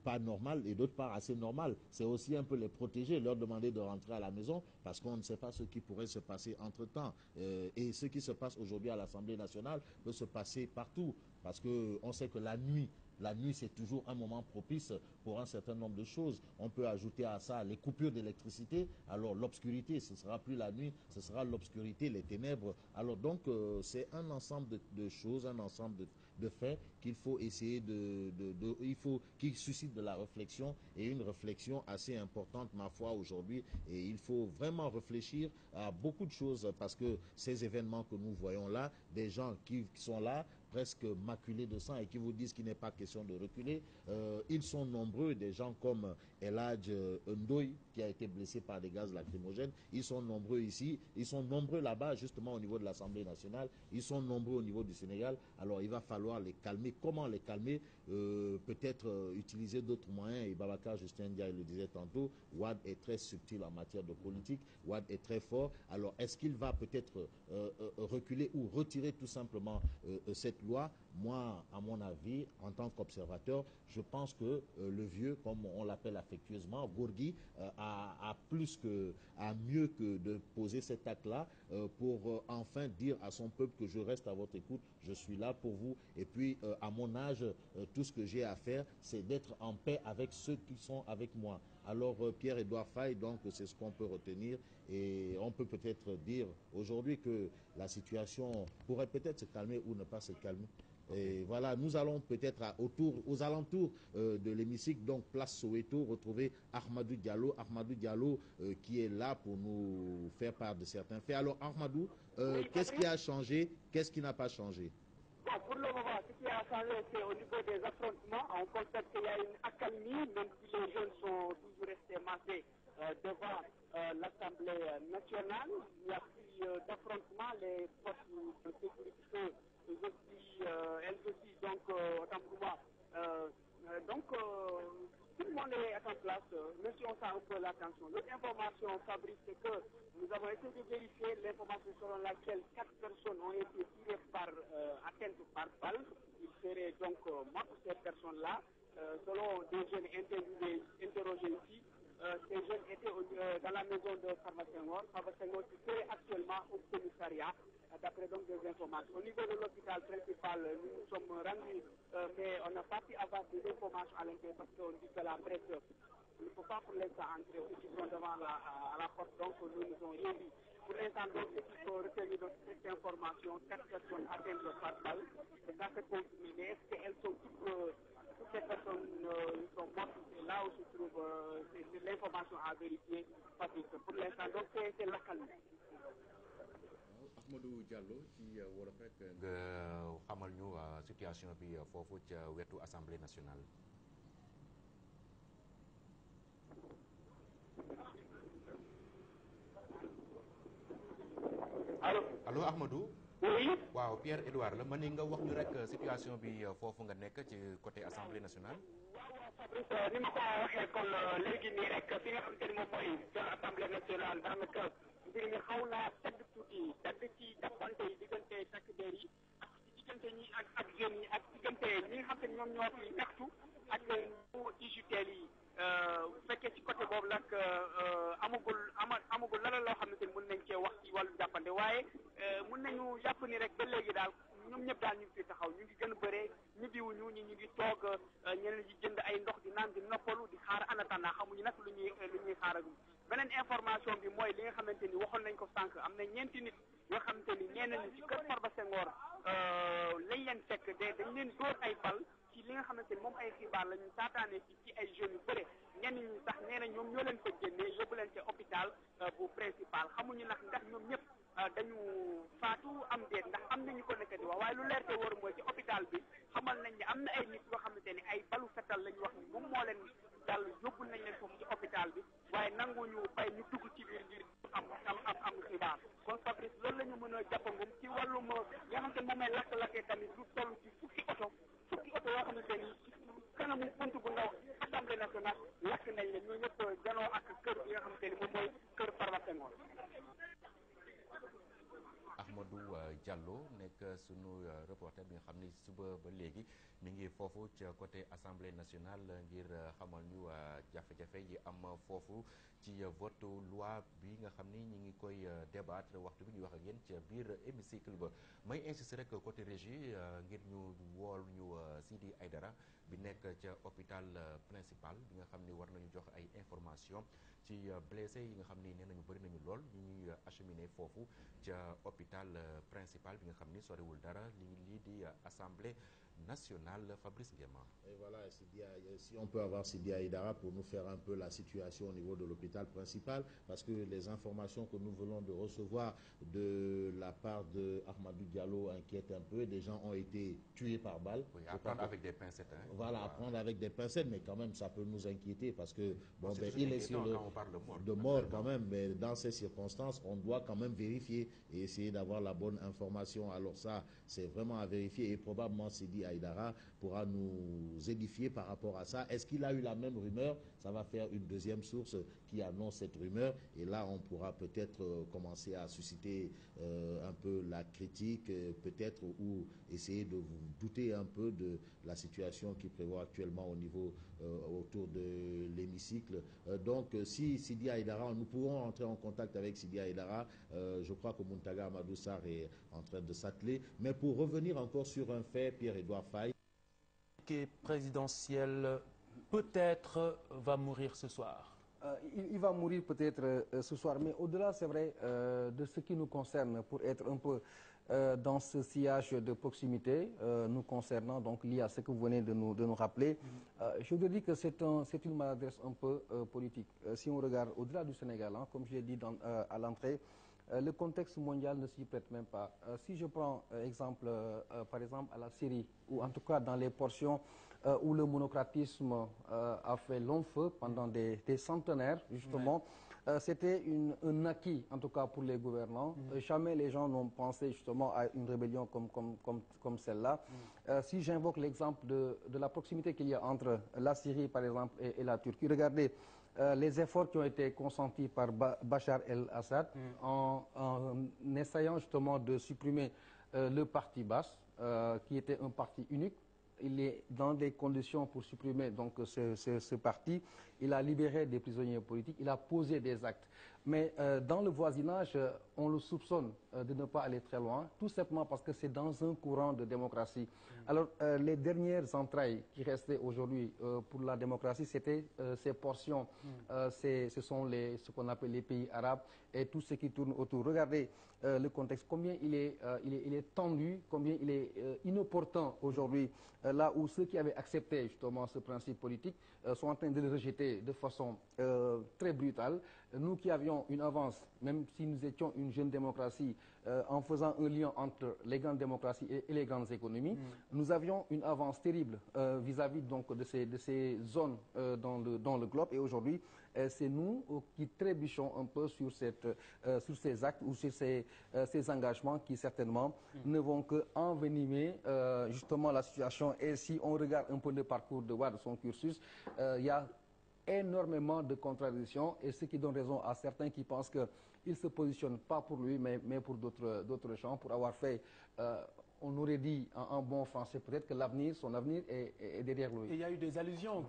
pas normal et d'autre part assez normal. C'est aussi un peu les protéger, leur demander de rentrer à la maison parce qu'on ne sait pas ce qui pourrait se passer entre-temps. Et ce qui se passe aujourd'hui à l'Assemblée nationale peut se passer partout parce qu'on sait que la nuit, c'est toujours un moment propice pour un certain nombre de choses. On peut ajouter à ça les coupures d'électricité. Alors l'obscurité, ce ne sera plus la nuit, ce sera l'obscurité, les ténèbres. Alors donc c'est un ensemble de choses, un ensemble de faits qu'il faut essayer il faut qu'il suscite de la réflexion, et une réflexion assez importante, ma foi, aujourd'hui. Et il faut vraiment réfléchir à beaucoup de choses, parce que ces événements que nous voyons là, des gens qui sont là presque maculés de sang et qui vous disent qu'il n'est pas question de reculer, ils sont nombreux, des gens comme Eladj Ndoye qui a été blessé par des gaz lacrymogènes. Ils sont nombreux ici, ils sont nombreux là-bas, justement au niveau de l'Assemblée nationale, ils sont nombreux au niveau du Sénégal. Alors il va falloir les calmer. Comment les calmer? Peut-être utiliser d'autres moyens. Et Babacar Justin Ndiaye le disait tantôt, Wade est très subtil en matière de politique, Wade est très fort. Alors est-ce qu'il va peut-être reculer ou retirer tout simplement cette loi? Moi, à mon avis, en tant qu'observateur, je pense que le vieux, comme on l'appelle affectueusement, Gorgui, a mieux que de poser cet acte-là pour enfin dire à son peuple que je reste à votre écoute, je suis là pour vous. Et puis, à mon âge, tout ce que j'ai à faire, c'est d'être en paix avec ceux qui sont avec moi. Alors, Pierre-Edouard Faye, donc, c'est ce qu'on peut retenir. Et on peut peut-être dire aujourd'hui que la situation pourrait peut-être se calmer ou ne pas se calmer. Et voilà, nous allons peut-être aux alentours de l'hémicycle, donc place Soweto, retrouver Ahmadou Diallo. Ahmadou Diallo qui est là pour nous faire part de certains faits. Alors Ahmadou, qu'est-ce qui a changé? Qu'est-ce qui n'a pas changé? Bon, pour le moment, ce qui a changé, c'est au niveau des affrontements. On constate qu'il y a une accalmie, même si les jeunes sont toujours restés massés devant l'Assemblée nationale. Il n'y a plus d'affrontements. Les forces de sécurité elles aussi, donc, autant pour moi, tout le monde est en place, même si on sent un peu la tension. L'autre information, Fabrice, c'est que nous avons essayé de vérifier l'information selon laquelle 4 personnes ont été tirées atteintes par balle. Il serait donc mort ces personnes-là. Selon des jeunes interrogés ici, ces jeunes étaient dans la maison de Farba Senghor qui serait actuellement au commissariat, d'après donc des informations. Au niveau de l'hôpital principal, nous nous sommes rendus, mais on n'a pas pu avoir des informations à l'intérieur parce qu'on dit que la presse ne peut pas pour l'instant entrer, ceux qui sont devant à la porte, donc nous nous ont rien dit. Pour l'instant, donc, ce qu'il faut retenir de cette information, 4 personnes atteintes par balle, c'est ça c'est confirmé. Mais est-ce qu'elles sont toutes ces personnes sont mortes? Et là où se trouve, c'est l'information à vérifier, Patrick. Pour l'instant, donc c'est la calme. Ahmadou Diallo ci wolof rek nga xamal ñu situation bi foofu ca wetu Assemblée nationale. allo Ahmadou. oui. waaw Pierre-Edouard la ma ni nga wax ñu rek situation bi foofu nga nekk ci côté Assemblée nationale. Fabrice ni ma ko waxee kon léegi nii rek fi nga xamante ni moom mooy ca Assemblée nationale daanaka mbir mi xaw naa tedd tuuti tedd ci jàppante yi diggante takk der yi ak ci diggante ñi ak jeunes yi ak diggante ñi nga xam te ni ñoom ñoo fi ñaxtu ak ñu UJTL yi bu fekkee ci côté boobu nag amagul leneen loo xamante ni mën nañ cee wax ci wàllu jàppante waaye mën nañu jàpp ni rek ba léegi daal ñoom ñëpp daal ñu ngi fi taxaw ñu ngi gën a bëree ñibbiwuñu ñu ngi toog ñeneen ñi jënd ay ndox di naan di noppalu di xaar en attendant xamuñu nag lu ñuy xaaragum. beneen information bi mooy li nga xamante ni waxoon nañ ko sànq am na ñeenti nit yoo xamante ni ñeneen ñi ci kër Farba Senghor lañ leen fekk dañ leen dóor ay bal ci li nga xamante ni moom ay xibaar la ñu saataane ci ay jeunes yu bëre ñenn ñi sax nee na ñoom ñoo leen fa génnee yóbbu leen ca hôpital bu principal xamuñu nag ndax ñoom ñëpp dañu faatu am déet ndax am nañu ko nekk di wax waaye lu leer te wóor mooy ci hôpital bi xamal nañ ne am na ay nit yoo xamante ni ay balu fetal lañu wax ni moom moo leen dal yóbbul nañ leen foofu ci hôpital bi waaye nanguñu bay ñu dugg ci biir ngir am xibaar kon Fabrice loolu la ñu mën a jàppangum ci wàllum nga xamante ni moom may lakk-lakkee tamit lu toll ci fukki oto yoo xamante ni kanamu bunt bu ndaw Assemblée nationale lakk nañ leen ñoo ñëpp janoo ak kër bi nga xamante ni moom mooy kër Farba Senghor. Ahmadou Diallo nekk sunu reporter bi nga xam ni suba ba léegi mi ngi foofu ca côté Assemblée nationale ngir xamal ñu jafe-jafe yi am foofu ci vote loi bi nga xam ni ñi ngi koy débattre waxtu bi ñuy wax ak yéen ca biir hémicycle ba may insister rek côté régie ngir ñu wool ñu Sidi Aydara bi nekk ca hôpital principal bi nga xam ni war nañu jox ay information ci blessé yi nga xam ni nee nañu bëri nañu lool ñu ñuy acheminé foofu ca hôpital principal bi nga xam ni soriwul dara lii di Assemblée national, Fabrice Guéma. Et voilà, si on peut avoir Sidi Aïdara pour nous faire un peu la situation au niveau de l'hôpital principal, parce que les informations que nous venons de recevoir de la part de Ahmadou Diallo inquiètent un peu. Des gens ont été tués par balle. Oui, à prendre avec des pincettes. Hein. Voilà, à prendre avec des pincettes, mais quand même, ça peut nous inquiéter parce que bon, il est sur quand on parle de mort quand même, mais dans ces circonstances, on doit quand même vérifier et essayer d'avoir la bonne information. Alors ça, c'est vraiment à vérifier et probablement Sidi Aïdara pourra nous édifier par rapport à ça. Est-ce qu'il a eu la même rumeur? Ça va faire une deuxième source qui annonce cette rumeur et là on pourra peut-être commencer à susciter un peu la critique peut-être ou essayer de vous douter un peu de la situation qui prévaut actuellement au niveau autour de l'hémicycle. Donc si Sidi Aïdara, nous pourrons entrer en contact avec Sidi Aïdara. Je crois que Muntaga Amadou Sarr est en train de s'atteler. Mais pour revenir encore sur un fait, Pierre-Edouard Faye, qui est présidentiel, peut-être va mourir ce soir. Il va mourir peut-être ce soir, mais au-delà, c'est vrai, de ce qui nous concerne, pour être un peu dans ce sillage de proximité nous concernant, donc lié à ce que vous venez de nous rappeler, je vous dis que c'est une maladresse un peu politique. Si on regarde au-delà du Sénégal, hein, comme je l'ai dit à l'entrée, le contexte mondial ne s'y prête même pas. Si je prends exemple, par exemple, à la Syrie, ou en tout cas dans les portions où le monocratisme a fait long feu pendant des centenaires, justement, c'était un acquis, en tout cas pour les gouvernants. Jamais les gens n'ont pensé justement à une rébellion comme celle-là. Si j'invoque l'exemple de la proximité qu'il y a entre la Syrie, par exemple, et la Turquie, regardez les efforts qui ont été consentis par Bachar el-Assad en essayant justement de supprimer le parti Baas, qui était un parti unique. Il est dans des conditions pour supprimer donc ce parti. Il a libéré des prisonniers politiques, il a posé des actes. Mais dans le voisinage, on le soupçonne de ne pas aller très loin, tout simplement parce que c'est dans un courant de démocratie. Alors, les dernières entrailles qui restaient aujourd'hui pour la démocratie, c'était ces portions. Ce sont ce qu'on appelle les pays arabes et tout ce qui tourne autour. Regardez le contexte, combien il est tendu, combien il est inopportun aujourd'hui, là où ceux qui avaient accepté justement ce principe politique sont en train de le rejeter de façon très brutale. Nous qui avions une avance, même si nous étions une jeune démocratie, en faisant un lien entre les grandes démocraties et les grandes économies, nous avions une avance terrible vis-à-vis donc de ces zones dans le globe. Et aujourd'hui, c'est nous qui trébuchons un peu sur ces actes ou sur ces engagements qui certainement ne vont qu'envenimer justement la situation. Et si on regarde un peu le parcours de Wade, son cursus, il y a énormément de contradictions et ce qui donne raison à certains qui pensent qu'il ne se positionne pas pour lui mais pour d'autres gens, pour avoir fait, on aurait dit en bon français peut-être que son avenir est derrière lui. Et il y a eu des allusions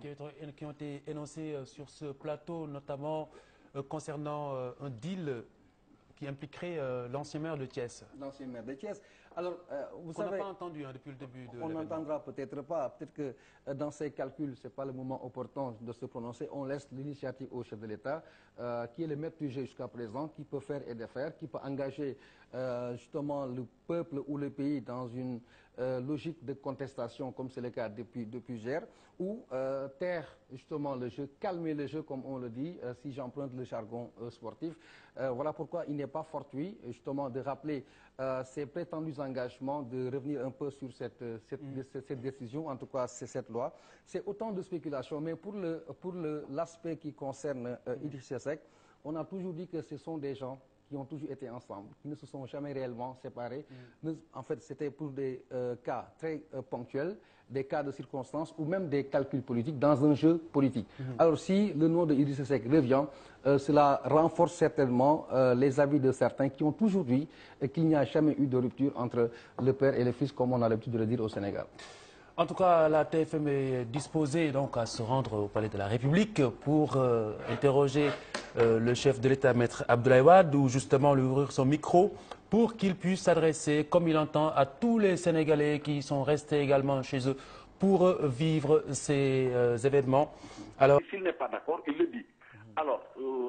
qui ont été énoncées sur ce plateau, notamment concernant un deal qui impliquerait l'ancien maire de Thiès. L'ancien maire de Thiès. Alors, vous savez, on n'a pas entendu depuis le début de On n'entendra peut-être pas. Peut-être que dans ces calculs, ce n'est pas le moment opportun de se prononcer. On laisse l'initiative au chef de l'État, qui est le maître du jeu jusqu'à présent, qui peut faire et défaire, qui peut engager justement le peuple ou le pays dans une logique de contestation, comme c'est le cas depuis hier, ou taire justement le jeu, calmer le jeu, comme on le dit, si j'emprunte le jargon sportif. Voilà pourquoi il n'est pas fortuit, justement, de rappeler ces prétendus engagements, de revenir un peu sur cette décision, en tout cas c'est cette loi. C'est autant de spéculations, mais pour l'aspect qui concerne Idrissa Seck, on a toujours dit que ce sont des gens qui ont toujours été ensemble, qui ne se sont jamais réellement séparés. En fait, c'était pour des cas très ponctuels, des cas de circonstances ou même des calculs politiques dans un jeu politique. Alors si le nom de Idrissa Seck revient, cela renforce certainement les avis de certains qui ont toujours dit qu'il n'y a jamais eu de rupture entre le père et le fils, comme on a l'habitude de le dire au Sénégal. En tout cas, la TFM est disposée donc à se rendre au Palais de la République pour interroger le chef de l'État, Maître Abdoulaye Wade, ou justement lui ouvrir son micro pour qu'il puisse s'adresser, comme il entend, à tous les Sénégalais qui sont restés également chez eux pour vivre ces événements. Alors, s'il n'est pas d'accord, il le dit. Alors,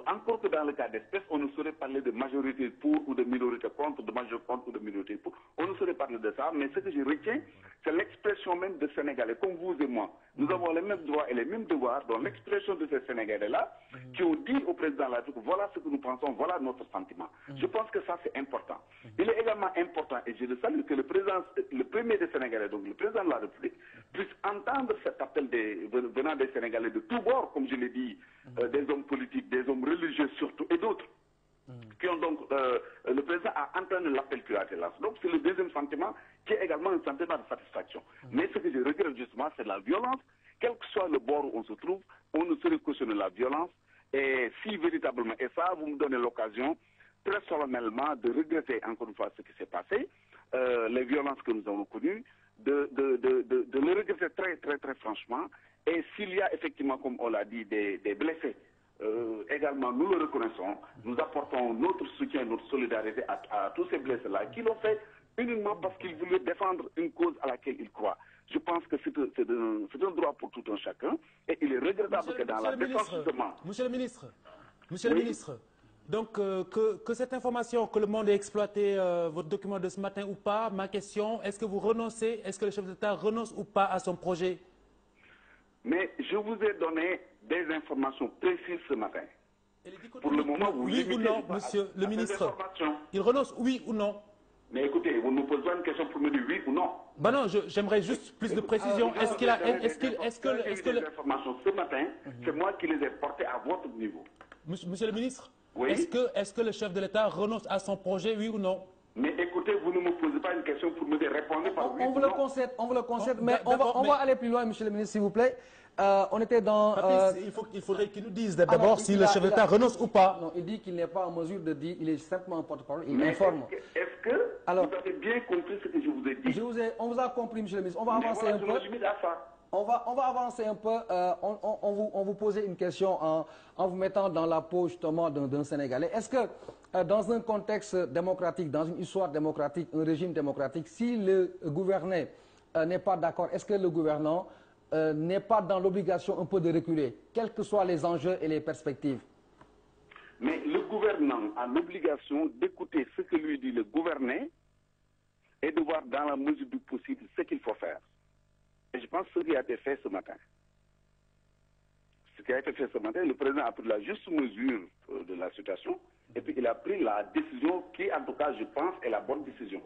encore que dans le cas d'espèce, on ne saurait parler de majorité pour ou de minorité contre, de majorité contre ou de minorité pour. On ne saurait parler de ça, mais ce que je retiens, c'est l'expression même de Sénégalais, comme vous et moi. Nous avons les mêmes droits et les mêmes devoirs, donc l'expression de ces Sénégalais-là, qui ont dit au président de la République, voilà ce que nous pensons, voilà notre sentiment. Je pense que ça, c'est important. Il est également important, et je le salue, que le premier des Sénégalais, donc le président de la République, puisse entendre cet appel venant des Sénégalais de tous bords, comme je l'ai dit, des hommes politiques, des hommes religieux surtout, et d'autres, qui ont donc, le président a entendu l'appel qu'il a été lancé. Donc c'est le deuxième sentiment, qui est également un sentiment de satisfaction. Mais ce que je regrette justement, c'est la violence. Quel que soit le bord où on se trouve, on ne saurait cautionner la violence. Et si véritablement, et ça, vous me donnez l'occasion, très solennellement, de regretter encore une fois ce qui s'est passé, les violences que nous avons connues, de le regretter très, très, très franchement. Et s'il y a effectivement, comme on l'a dit, des blessés, également, nous le reconnaissons, nous apportons notre soutien, notre solidarité à tous ces blessés-là, qui l'ont fait uniquement parce qu'ils voulaient défendre une cause à laquelle ils croient. Je pense que c'est un droit pour tout un chacun, et il est regrettable que dans la défense justement... Monsieur le ministre, donc que cette information, que le monde ait exploité votre document de ce matin ou pas, ma question, est-ce que vous renoncez, est-ce que le chef d'État renonce ou pas à son projet? Mais je vous ai donné des informations précises ce matin. Pour le moment, vous oui ou non, monsieur le ministre? Il renonce, oui ou non? Mais écoutez, vous ne posez pas une question pour me dire oui ou non. Ben non, j'aimerais juste plus de précision. Est-ce qu'il a, est-ce que les informations ce matin, c'est moi qui les ai portées à votre niveau. Monsieur le ministre, oui? est-ce que le chef de l'État renonce à son projet, oui ou non? Mais écoutez, vous ne me posez pas une question pour me dire répondre par oui ou non. On vous le concède, mais on va aller plus loin, monsieur le ministre, s'il vous plaît. On était dans... il faudrait qu'il nous dise d'abord si le chef d'État renonce ou pas. Non, il dit qu'il n'est pas en mesure de dire, il est simplement un porte-parole, il informe. Est-ce que vous avez bien compris ce que je vous ai dit? On vous a compris, monsieur le ministre. On va avancer un peu. On va avancer un peu. On vous posait une question en vous mettant dans la peau justement d'un Sénégalais. Est-ce que dans un contexte démocratique, dans une histoire démocratique, un régime démocratique, si le gouverné n'est pas d'accord, est-ce que le gouvernant n'est pas dans l'obligation un peu de reculer, quels que soient les enjeux et les perspectives? Mais le gouvernant a l'obligation d'écouter ce que lui dit le gouverné et de voir dans la mesure du possible ce qu'il faut faire. Et je pense que ce qui a été fait ce matin. Ce qui a été fait ce matin, le président a pris la juste mesure de la situation et puis il a pris la décision qui, en tout cas, je pense, est la bonne décision.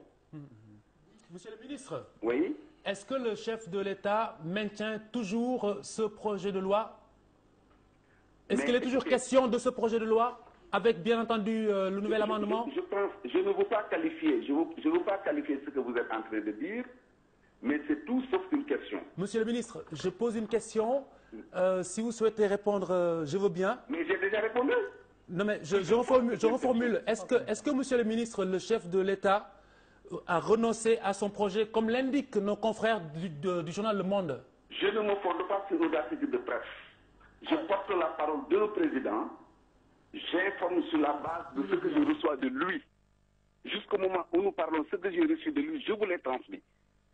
Monsieur le ministre, oui? Est-ce que le chef de l'État maintient toujours ce projet de loi? Est-ce qu'il est toujours question de ce projet de loi, avec bien entendu le nouvel amendement? Je ne veux pas qualifier, je ne veux pas qualifier ce que vous êtes en train de dire, mais c'est tout sauf une question. Monsieur le ministre, je pose une question. Si vous souhaitez répondre, je veux bien. Mais j'ai déjà répondu. Non, mais je reformule. Est-ce que, monsieur le ministre, le chef de l'État a renoncé à son projet, comme l'indiquent nos confrères du journal Le Monde? Je ne me fonde pas sur un article de presse. Je porte la parole d'un président. J'informe sur la base de ce que je reçois de lui. Jusqu'au moment où nous parlons, ce que j'ai reçu de lui, je vous l'ai transmis.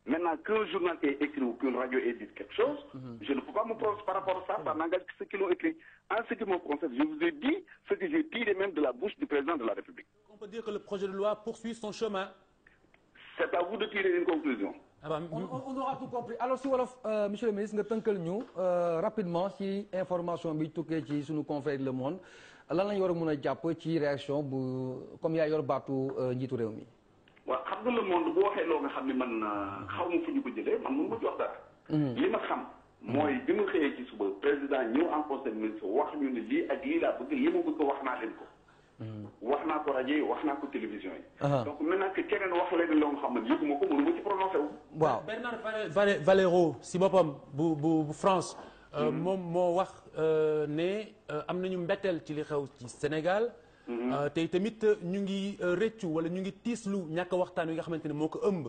Maintenant, qu'un journal ait écrit ou qu'une radio ait dit quelque chose, je ne peux pas me prononcer par rapport à ça, ça n'engage que ceux qui l'ont écrit. En ce qui me concerne, je vous ai dit ce que j'ai tiré même de la bouche du président de la République. On peut dire que le projet de loi poursuit son chemin. C'est à vous de tirer une conclusion. On aura tout compris. Alors, si wolof, monsieur le ministre, nga tënkal ñu rapidement si information bi tukkee ci suñu confrère Le Monde lan lañ war a mën a jàpp ci réaction bu comme yaa yor baatu njiitu réew mi. waaw xam nga Le Monde bu waxee loo nga xam ne man xaw ma fu ñu ko jëlee man mun ma ci wax dara. li ma xam mooy bi mu xëyee ci suba président ñëw en conseil ministre wax ñu ne lii ak lii laa bëgg li ma bëgg wax naa leen ko. wax naa ko rajo yi wax naa ko télévision yi. donc maintenant que keneen wax leen loo nga xam ne yëguma ko mënu ma ci prononcé wu. waaw Bernard Valero si boppam bu France. moom moo wax ne am nañu mbetteel ci li xew ci Sénégal. te tamit ñu ngi rëccu wala ñu ngi tiislu ñàkk waxtaan wi nga xamante ne moo ko ëmb.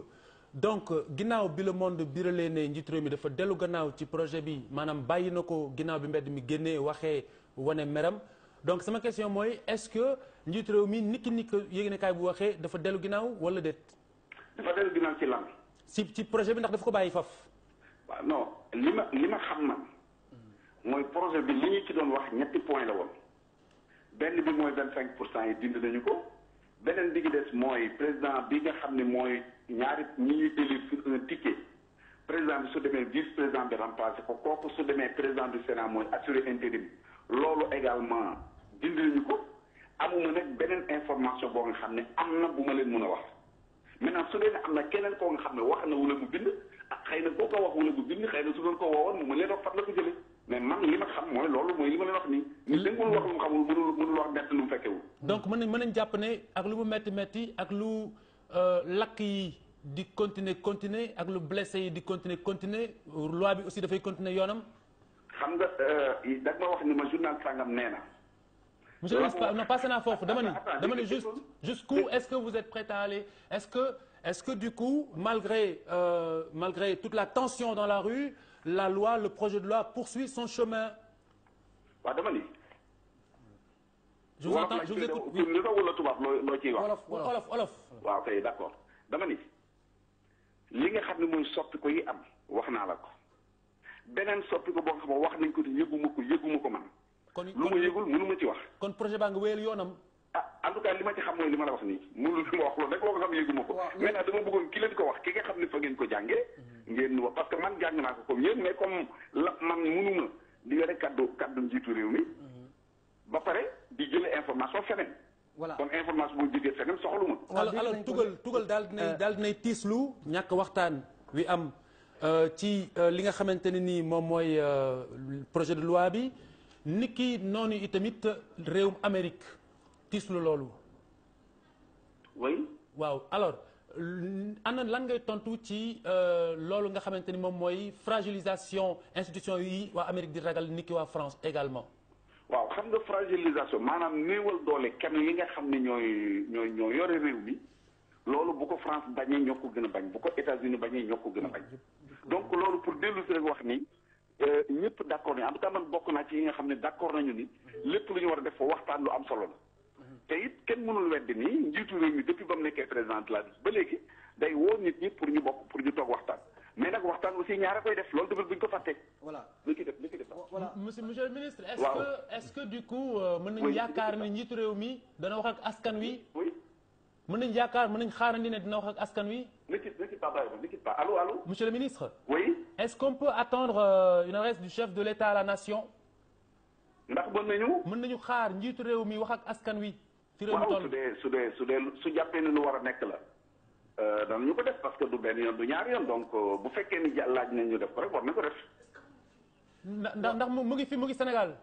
donc ginnaaw bi Le Monde biralee ne njiitu réew mi dafa dellu gannaaw ci projet bi maanaam bàyyi na ko ginnaaw bi mbedd mi génnee waxee wane meram. donc sama question mooy est-ce que njiitu réew mi niki yéenekaay bu waxee dafa dellu ginnaaw wala déet. dafa dellu ginnaaw ci lan. ci projet bi ndax dafa ko bàyyi faf. waaw non li ma xam na mooy projet bi li ñu ci doon wax ñetti point la woon. benn bi mooy 25% yi dindi nañu ko beneen bi gi des mooy président bi nga xam ne mooy ñaari ñi ñuy élire sur un ticket président bi su demee vice président bi remplacé ko kooku su demee président du Sénat mooy assuré intérim loolu également dindi nañu ko amuma nag beneen information boo nga xam ne am na bu ma leen mën a wax maintenant su dee ne am na keneen koo nga xam ne wax na wala mu bind xëy na koo ko wax wala mu bind xëy na su doon ko woowoon mu ma leen wax fan la ko jëlee mais man li ma xam mooy loolu mooy li ma leen wax nii. nit dañ ko wax lu mu xamul mënul wax nett lu mu fekkewul. donc mën nañ jàpp ne ak lu mu metti ak lu lakk yi di continuer ak lu blessé yi di continuer loi bi aussi dafay continuer yoonam. xam nga dag ma wax ni ma journal sangam nee na. monsieur le ministre non passé naa foofu dama ni juste jusqu'où est-ce que vous êtes prêt à aller est-ce que du coup malgré toute la tension dans la rue la loi le projet de loi poursuit son chemin. waaw dama ni. je vous entends je vous écoute. li nga wala tubaab loo ciy wax. olof. waaw kay d'accord dama ni li nga xam ne mooy soppi ko yi am wax naa la ko beneen soppi ko boo xam ne wax nañ ko te yëguma ko man. kon lu ma yëgul mënu ma ci wax. kon projet baa nga wéyal yoonam. en tout cas li ma ci xam mooy li ma la wax nii mënul li ma wax loolu rek loo ko xam yëguma ko. maintenant dama bëggoon ki leen ko wax ki nga xam ne fa ngeen ko jàngee. ngeen wax parce que man jàng naa ko comme yéen mais comme la man mënuma di yore kaddu njiitu réew mi. ba pare di jëlee information feneen. voilà kon information boo jógee feneen soxaluma. alors tugal daal dinay tiislu ñàkk waxtaan wi am ci li nga xamante ne nii moom mooy projet de loi bi. niki noonu itamit réewum Amérique tiislu loolu. oui. waaw alors ana lan ngay tontu ci loolu nga xamante ni moom mooy fragilisation institution yi waa Amérique di ragal niki waa France également. waaw xam nga fragilisation maanaam néewal doole kenn yi nga xam ne ñoo yore réew mi loolu bu ko France bañee ñoo ko gën a bañ bu ko États-Unis bañee ñoo ko gën a bañ donc loolu pour dellu si rek wax ni. ñëpp d'accord nañu en tout cas man bokk naa ci yi nga xam ne d'accord nañu ni lépp lu ñu war a def fa waxtaan lu am solo la te it kenn mënul weddi ni njiitu réew mi depuis ba mu nekkee président de la ba léegi day woo nit ñi pour ñu toog waxtaan mais nag waxtaan aussi ñaara koy def loolu tamit bu ñu ko fàttee. voilà li ki def voilà monsieur le ministre. est-ce que du coup mën nañu yaakaar ne njiitu réew mi dana wax ak askan wi. oui. mën nañu xaarandi ne dina wax ak askan wi. ne quitte pas allô. monsieur le ministre. oui. est-ce qu'on peut attendre une adresse du chef de l'État à la nation. ndax mën nañu xaar njiitu réew mi wax ak askan wi. fi réew mi toll waaw su jàppee ne lu war a nekk la. danañu ko def parce que du benn yoon du ñaari yoon donc bu fekkee ni laaj nañ ñu def ko rek war na ko def. ndax mu ngi Sénégal.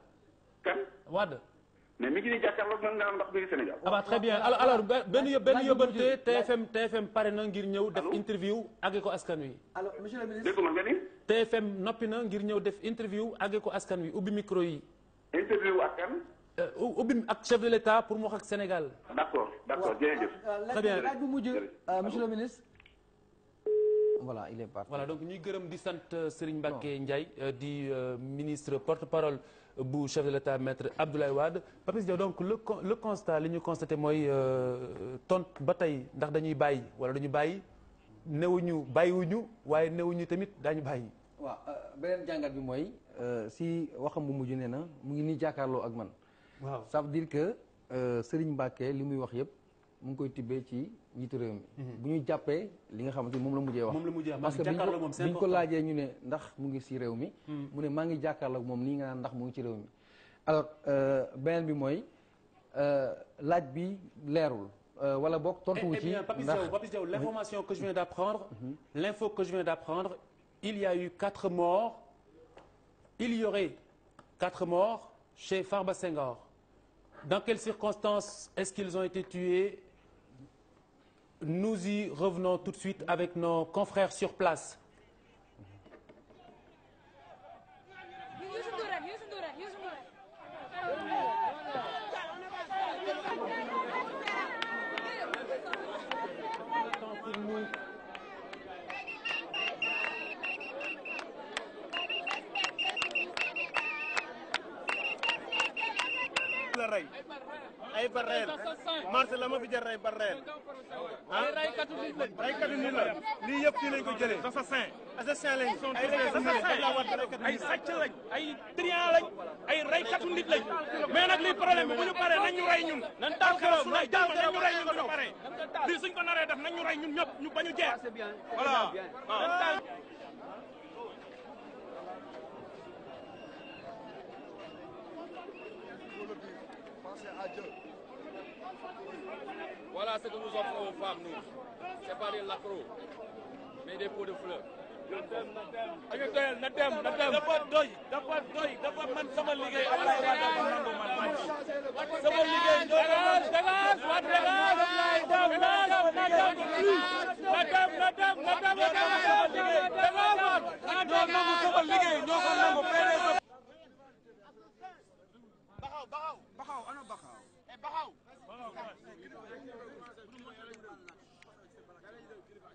kan Wade. mais mi ngi nii jàkkaarloog man nga ndax mi ngi Sénégal. ah bah très bien alors benn yóbbante TFM pare na ngir ñëw def interview àgge ko askan wi. alors monsieur le ministre. dégg nga ni. TFM noppi na ngir ñëw def interview àgge ko askan wi ubbi micro yi. interview ak kan. ubbi ak chef de l'État pour mu wax ak Sénégal. d'accord jërëjëf. très bien laaj bu mujj monsieur le ministre. voilà il est parti. voilà donc ñuy gërëm di sant Serigne Mbacké Ndiaye di ministre porte-parole bu chef de l'État maître Abdoulaye Wade. Papis Diaw donc le constat li ñu constaté mooy ba tey ndax dañuy bàyyi wala dañu bàyyi newuñu bàyyiwuñu waaye newuñu tamit daañu bàyyi. waaw beneen jàngat bi mooy si waxam bu mujj nee na mu ngi nii jàkkaarloo ak man. waaw ça veut dire que Serigne Mbacké li muy wax yëpp mu ngi koy tibbee ci njiitu réew mi. bu ñu jàppee li nga xamante ni moom la mujjee wax. parce que biñ ko laajee ñu ne ndax mu ngi si réew mi. mu ne maa ngi jàkkaarloo ak moom nii nga naan ndax mu ngi ci réew mi. alors beneen bi mooy laaj bi leerul wala boog tontu wu ci. Papis Diaw l'information que je viens d'apprendre. L'info que je viens d'apprendre il y a eu 4 morts. Il y aurait 4 morts chez Farba Senghor. Dans quelles circonstances est-ce qu'ils ont été tués? Nous y revenons tout de suite avec nos confrères sur place. ay ba reen marché la ma fi jar rey ba reen ah raykatu nit la lii yëpp fii lañ ko jëlee assassin lañ ay sàcc lañ ay trian lañ ay raykatu nit lañ mais nag lii problème bi bu ñu paree nañ ñu rey ñun nañ taal xelam nañ ñu rey ñun bu ñu paree lii suñ ko naree def nañ ñu rey ñun ñëpp ñu bañu jeex voilà Voilà ce que nous offrons aux femmes, nous. C'est pas des lacros, mais des pots de fleurs. na dem dafa doy dafa man sama liggéey Ablaye Wade ko nangu man sama liggéey dégage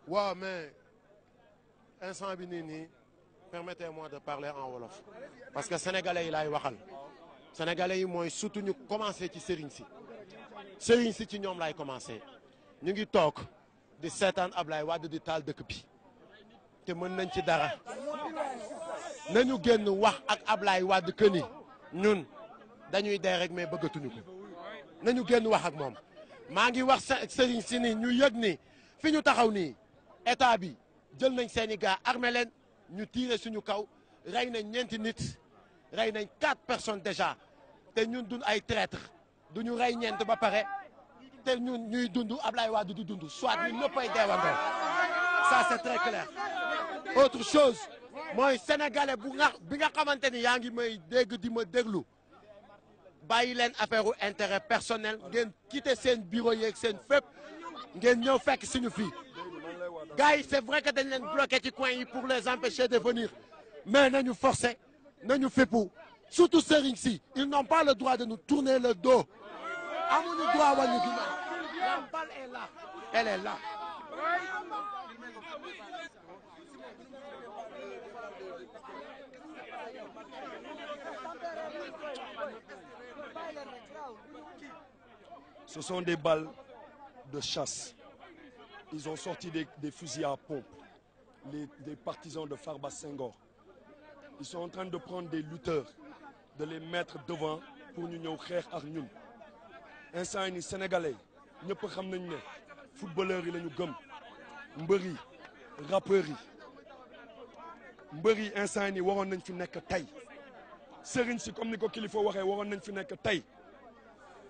waaw mais instant bi nii permettez-moi de parler en wolof parce que sénégalais yi laay waxal sénégalais yi mooy surtout ñu commencé ci sëriñ si ci ñoom laay commencé ñu ngi toog di seetaan Ablaye Wade di taal dëkk bi te mën nañ ci dara nañu génn wax ak Ablaye Wade que ni ñun dañuy dee rek mais bëggatuñu ko nañu génn wax ak moom maa ngi wax sëriñ si ni ñu yëg ni fi ñu taxaw nii état bi jël nañ seeni gars armé leen ñu tiire suñu kaw rey nañ ñeenti nit rey nañ 4 personnes déjà te ñun duñ ay traître duñu rey ñeent ba pare te ñun ñuy dund Ablaye Wade du dund soit ñun ñëppay deewandoo ça c'est très clair. autre chose mooy sénégalais bi nga xamante ni yaa ngi may dégg di ma déglu bàyyi leen affaire u intérêt personnel ngeen quitter seen bureau yeeg seen fépp ngeen ñëw fekk suñu fii gars yi c'est vrai que dañ leen bloqué ci coin yi pour les empêcher de venir mais nañu forcer nañu fippu surtout sëriñ si ils n'ont pas le droit de nous tourner le dos amuñu droit wàññi ginnaaw la balle est là elle est là. Ce sont des balles de chasse. Ils ont sorti des fusils à pompe, des partisans de Farba Senghor. Ils sont en train de prendre des lutteurs, de les mettre devant pour ñu ñëw xeex ak ñun. instant yi ni sénégalais ñëpp xam nañ ne footballeurs yi la ñu gëm mbër yi rappeurs yi mbër yi instant yi ni waroon nañ fi nekk tey sëriñ si comme ni ko kilifa waxee waroon nañ fi nekk tey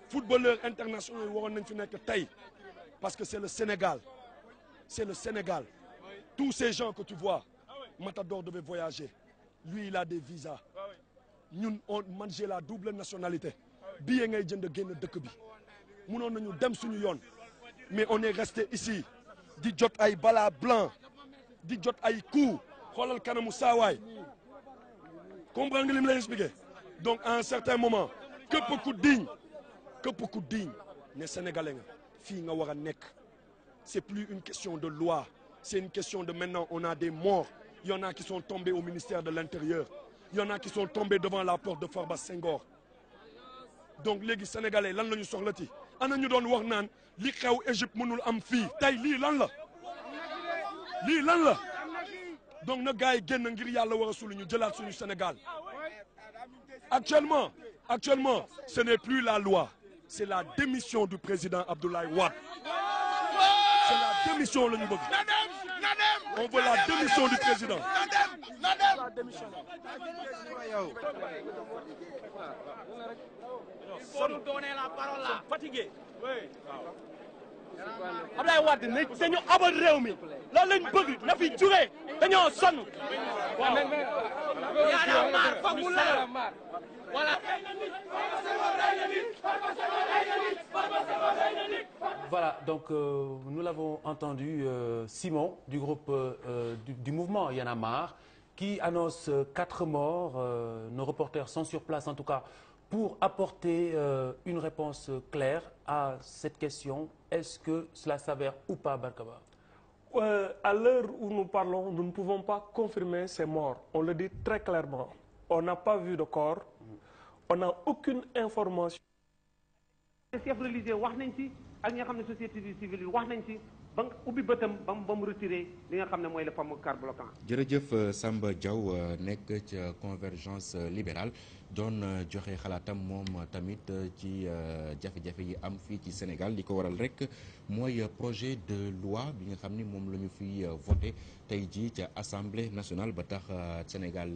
footballeurs internationaux yi waroon nañ fi nekk tey parce que c'est le Sénégal. C'est le Sénégal. Tous ces gens que tu vois, Matador devait voyager. Lui, il a des visas. Nous, man, j'ai la double nationalité. Bien ngay jënd génn dëkk bi. Mënoon nañu dem suñu yoon. Mais on est resté ici. Di jot ay bala blanc. Di jot ay coups. Xoolal kanamu saawaay. Comprendre nga li mu lay expliquer? Donc, à un certain moment, képp ku digne ne Sénégalais nga. Fii nga war a nekk. C'est plus une question de loi, c'est une question de maintenant on a des morts. Il y en a qui sont tombés au ministère de l'Intérieur. Il y en a qui sont tombés devant la porte de Farba Senghor. Donc léegi sénégalais lan la ñu soxlati ana ñu doon wax naan li xew Égypte mënul am fii tey lii lan la donc na gars yi génn ngir yàlla war a sulu ñu jëlaat suñu Sénégal. Actuellement ce n'est plus la loi, c'est la démission du président Abdoulaye Wade. C'est la démission la ñu bëgg. On veut la démission du président. Faut nous donner la parole là. Fatigué. Ablaye Wade dañu abal réew mi loolu lañ bëgg na fi jógee dañoo sonn. waaw yaa maar foog mu leer voilà. Voilà, donc nous l'avons entendu, Simon du groupe du mouvement Y en a marre, qui annonce 4 morts. Nos reporters sont sur place en tout cas pour apporter une réponse claire à cette question. Est-ce que cela s'avère ou pas, Barkaba? À l'heure où nous parlons, nous ne pouvons pas confirmer ces morts. On le dit très clairement. On n'a pas vu de corps. On n'a aucune information chef religieux wax nañ ci ak ñi nga xam ne société civile yi wax nañ ci ba nga ubbi bëtam ba mu retiré li nga xam ne mooy le fameux carburant. jërëjëf Samba Diaw nekk ca convergence libérale doon joxe xalaatam moom tamit ci jafe-jafe yi am fii ci Sénégal li ko waral rek mooy projet de loi bi nga xam ni moom la ñu fi voté tey jii ca assemblée nationale ba tax Sénégal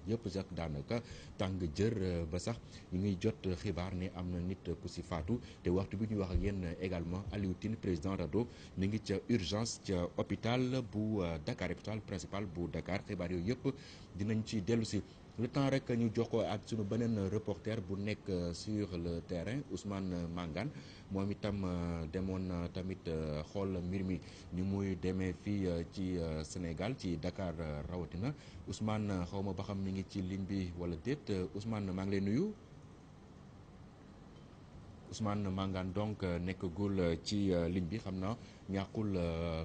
yëpp sax daanaka tàng jër ba sax ñu ngi jot xibaar ne am na nit ku si faatu te waxtu bi ñuy wax ak yéen également Aliou Tine président RADDHO mi ngi ca urgence ca hôpital bu Dakar hôpital principal bu Dakar xibaar yooyu yëpp dinañ ci dellu si. Le temps rek ñu jox ko ak sunu beneen reporter bu nekk sur le terrain Ousmane Mangane moom itam demoon tamit xool mbir mi ni muy demee fii ci Sénégal ci Dakar rawatina Ousmane xaw ma ba xam mi ngi ci ligne bi wala déet Ousmane maa ngi lay nuyu. Ousmane Mangane donc nekkagul ci ligne bi xam naa ñàkkul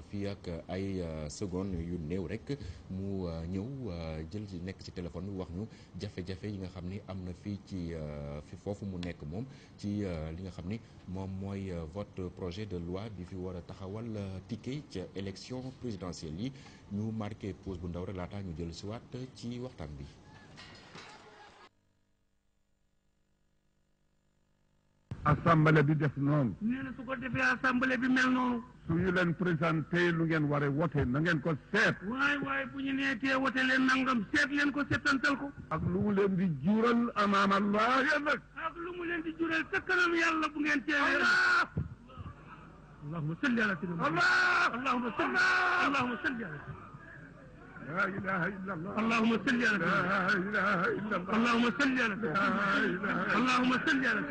fii ak ay secondes yu néew rek mu ñëw jël ci nekk ci téléphone bi wax ñu jafe-jafe yi nga xam ni am na fii ci fi foofu mu nekk moom ci li nga xam ni moom mooy vote projet de loi bi fi war a taxawal ticket ca élection présidentielle yi ñu marqué pause bu ndaw rek laataa ñu jël si waat ci waxtaan bi. assemblée bi def noonu. nee na su ko defee assemblée bi mel noonu. su ñu leen présenté lu ngeen war a wote na ngeen ko seet. waaye bu ñu neetee wote leen nangam seet leen ko seetantal ko. ak lu mu leen di jural amaam Allah nag. ak lu mu leen di jural sa kanam yàlla bu ngeen teewee. allahumma salli ala sayyidina allahumma salli allahumma salli ala la ilaha illallah allahumma salli ala la ilaha illallah allahumma salli ala allahumma salli ala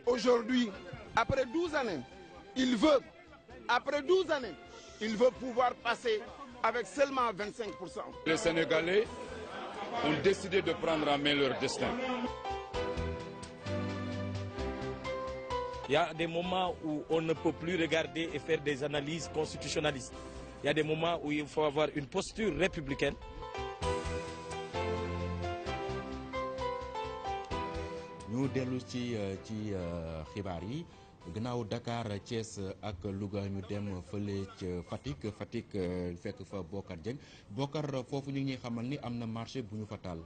Aujourd'hui, après 12 années, il veut pouvoir passer avec seulement 25%. Les Sénégalais ont décidé de prendre en main leur destin. Il y a des moments où on ne peut plus regarder et faire des analyses constitutionnalistes. Il y a des moments où il faut avoir une posture républicaine. ñu dellu ci xibaar yi gannaaw Dakar Thiès ak Louga ñu dem fële ca Fatick fekk fa Bokar Dieng Bokar foofu ñu ngi xamal ni am na marché bu ñu fa taal.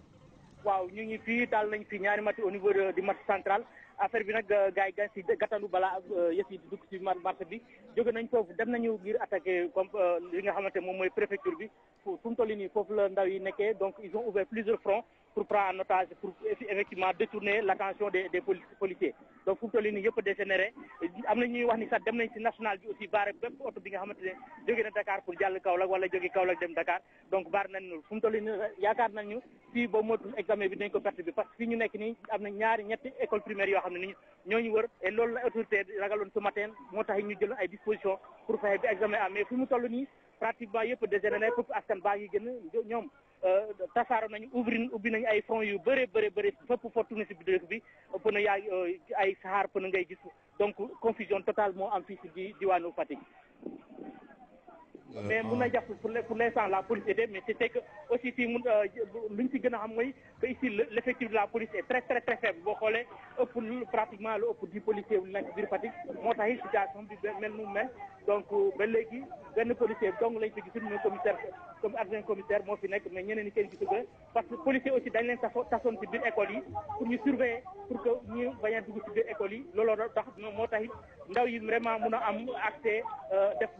waaw ñu ngi fii taal nañ fi ñaari marché au niveau du marché central affaire bi nag gars yi si gàttandu balaa yëf yi di dugg si marché bi jóge nañ foofu dem nañu ngir attaqué comme li nga xamante moom mooy préfecture bi fu mu toll nii foofu la ndaw yi nekkee donc ils ont ouvert plusieurs fronts pour prendre en otage pour effectivement détourner l'attention des policiers donc fu mu toll nii yëpp dégénéré am na ñuy wax ni sax dem nañ si national bi aussi baare bépp oto bi nga xamante ne jóge na Dakar pour jàll Kaolack wala jóge Kaolack dem Dakar donc baare nañ fu mu toll nii yaakaar nañu fii ba motul examen bi dañ ko perte bi parce que fii ñu nekk nii am na ñetti école primaire yoo xam ne ni ñooñu wër et loolu la autorité ragaloon ce matin moo tax ñu jël ay dispositions pour fexe bi examen am mais fi mu toll nii pratiquement yëpp dégénéré foofu askan baa ngi gën ñoom tasaaro nañu ubbi nañu ay front yu bëri fépp foo tourné si dëkk bi ëpp na yaay ay saxaar pëna ngay gis donc confusion totale moo am fii si diwaanu Fatick. mais mun na jàpp pour l'instant la police était mais c'était que aussi fii mun luñ si gën a xam mooy que ici l'effectif de la police est très faible boo xoolee ëpp pratiquement lu ëpp 10 policiers wu nekk biir Fatick moo tax it situation bi mel nu mel donc ba léegi benn policier dong lañ fi gisul mooy commissaire comme adjoint commissaire moo fi nekk mais ñeneen ñi kenn gisul parce que policier aussi dañ leen tasoon ci biir école yi pour ñu surveiller pour que ñu bañ a dugg ci biir école yi looloo tax moo tax it ndaw yi vraiment mun a am accès def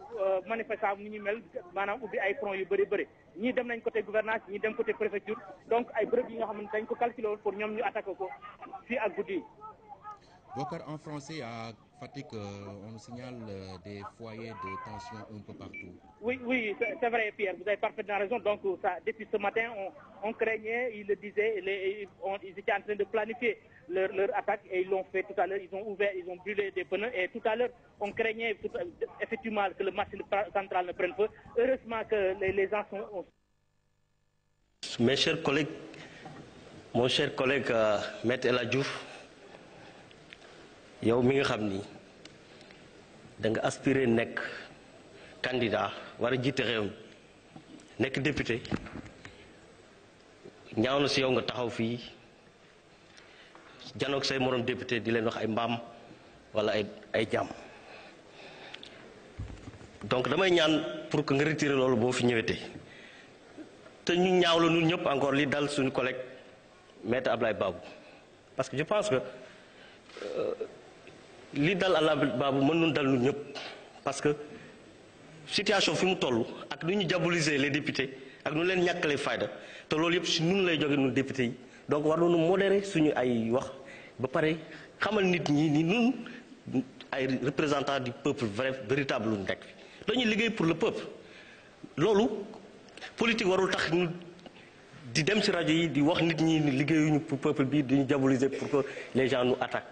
manifestation ni ñu mel maanaam ubbi ay front yu bëri ñii dem nañ côté gouvernance ñii dem côté préfecture donc ay bërëb yi nga xam ne dañ ko calculé woon pour ñoom ñu attaqué ko fii ak guddi yi. Bokar, en français, à Fatick, on nous signale des foyers de tension un peu partout. Oui, c'est vrai, Pierre, vous avez parfaitement raison. Donc, ça, depuis ce matin, on craignait, ils le disaient, ils étaient en train de planifier leur attaque et ils l'ont fait tout à l'heure. Ils ont brûlé des pneus et tout à l'heure, on craignait effectivement que le marché central ne prenne feu. Heureusement que les gens sont... Mes chers collègues, mon cher collègue Maître El Hadji Diouf, yow mi nga xam ni da nga aspiré nekk candidat war a jiite réew mi nekk député ñaaw na si yow nga taxaw fii janoog say morom député di leen wax ay mbaam wala ay jàmm. Donc damay ñaan pour que nga retirer loolu boo fi ñëwetee te ñu ñaaw la ñun ñëpp encore li dal suñu collègue Maître Abdoulaye Babou, parce que je pense que li dal Abdoulaye Babou mën nun dal ñun ñëpp, parce que situation fi mu toll ak nu ñu diaboliser les députés ak nu leen ñàkkalee fayda te loolu yëpp si nun lay jóge nun députés yi. Donc war nañu modérer suñu ay wax ba pare xamal nit ñi ni nun ay représentants du peuple véritable lu nekk dañuy liggéey pour le peuple. Loolu politique warul tax ñu di dem ci rajo yi di wax nit ñi ni liggéeyuñu pour peuple bi duñu diaboliser pour que les gens nous attaquent.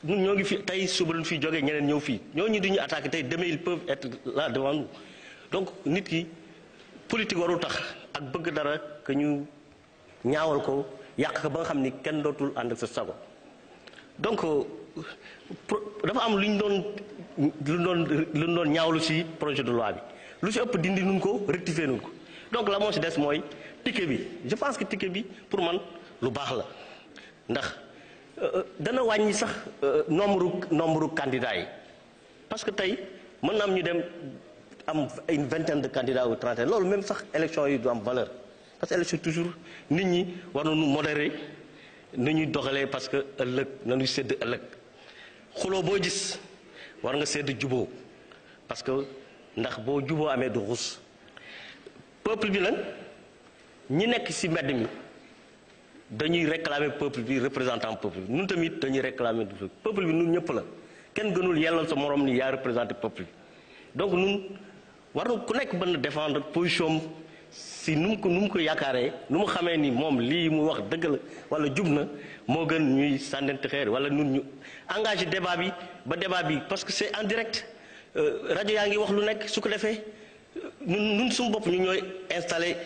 Ñun ñoo ngi fi tey suba lu fi jógee ñeneen ñëw fii ñooñu duñu attaquer tey demain ils peuvent être là devant nous. Donc nit ki politique warul tax ak bëgg dara que ñu ñaawal ko yàq ko ba nga xam ni kenn dootul ànd ak sa sago. Donc dafa am lu ñu doon ñaawlu ci projet de loi bi lu ci ëpp dindi nun ko rectifier nun ko. Donc la moo ci des mooy ticket bi je pense que ticket bi pour man lu baax la ndax dana wàññi sax nombre candidats yi parce que tey mën na am ñu dem am une vingtaine de candidats ou trentaine loolu même sax élection yi du am valeur parce que élection toujours nit ñi war nañu modérer ni ñuy doxalee parce que ëllëg nañuy sédd ëllëg xuloo boo gis war nga sédd juboo parce que ndax boo juboo amee du xus peuple bi nag ñi nekk ci mbedd mi dañuy réclamer peuple bi représentant peuple bi ñun tamit dañuy réclamer du peuple bi ñun ñëpp la kenn gënul yellal sa morom ni yaa représenté peuple bi donc ñun war na ku nekk mën na défendre position si nu mu ko yaakaaree nu mu xamee ni moom lii mu wax dëgg la wala jub na moo gën ñuy sànnante xeer wala ñun ñu engagé débat bi ba débat bi parce que c'est en direct rajo yaa ngi wax lu nekk su ko defee ñun suñu bopp ñu ñooy installé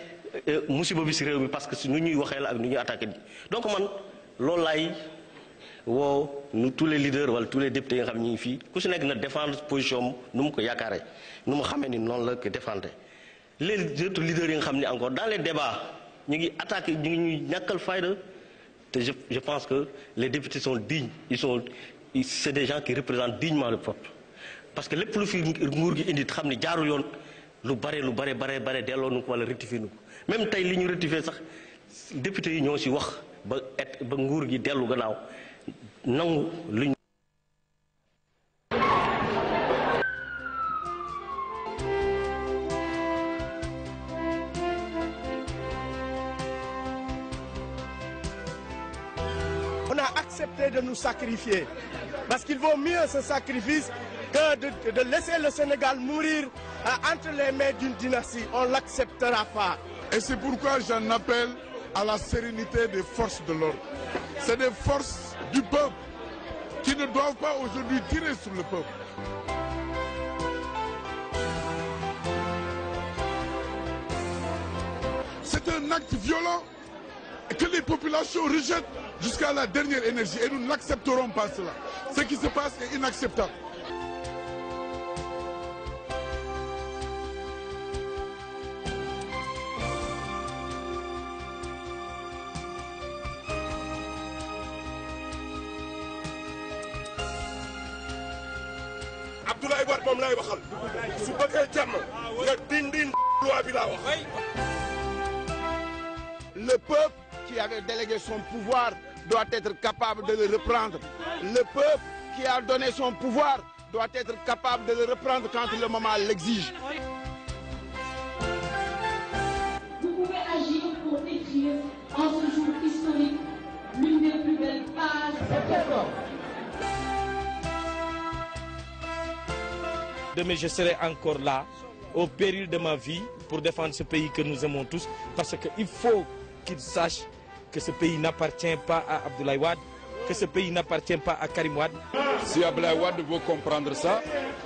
musiba bi si réew mi parce que nu ñuy waxee la ak nu ñuy attaqué bi donc man loolu laay woo nu tous les leaders wala tous les députés yi nga xam ñu ngi fii ku si nekk na défendre position nu mu ko yaakaaree nu mu xamee ni noonu la ko défendre les autres leaders yi nga xam ne encore dans les débats ñu ngi attaqué ñu ngi ñuy ñàkkal fayda te je pense que les députés sont dignes c'est des gens qui représentent dignement le peuple parce que lépp lu fi nguur gi indi xam ne jaarul yoon lu bare delloo nu ko wala rectifier nu ko même tey li ñu rectifier sax député yi ñoo ci wax ba nguur gi dellu gannaaw nangu luñ On a accepté de nous sacrifier parce qu'il vaut mieux ce sacrifice que de laisser le Sénégal mourir entre les mains d'une dynastie. On ne l'acceptera pas. Et c'est pourquoi j'en appelle à la sérénité des forces de l'ordre. C'est des forces du peuple qui ne doivent pas aujourd'hui tirer sur le peuple. C'est un acte violent que les populations rejettent jusqu'à la dernière énergie et nous n'accepterons pas cela. Ce qui se passe est inacceptable. Abdoulaye Wade moom lay waxal su bëggee jàmm nga dindi loi bi laa wax. Le peuple qui avait délégué son pouvoir doit être capable de le reprendre. Le peuple qui a donné son pouvoir doit être capable de le reprendre quand le moment l'exige. Vous pouvez agir pour écrire en ce jour historique l'une des plus belles pages. demain je serai encore là, au péril de ma vie, pour défendre ce pays que nous aimons tous, parce qu'il faut qu'ils sachent que ce pays n'appartient pas à Abdoulaye Wade, que ce pays n'appartient pas à Karim Wade. Si Abdoulaye Wade veut comprendre ça,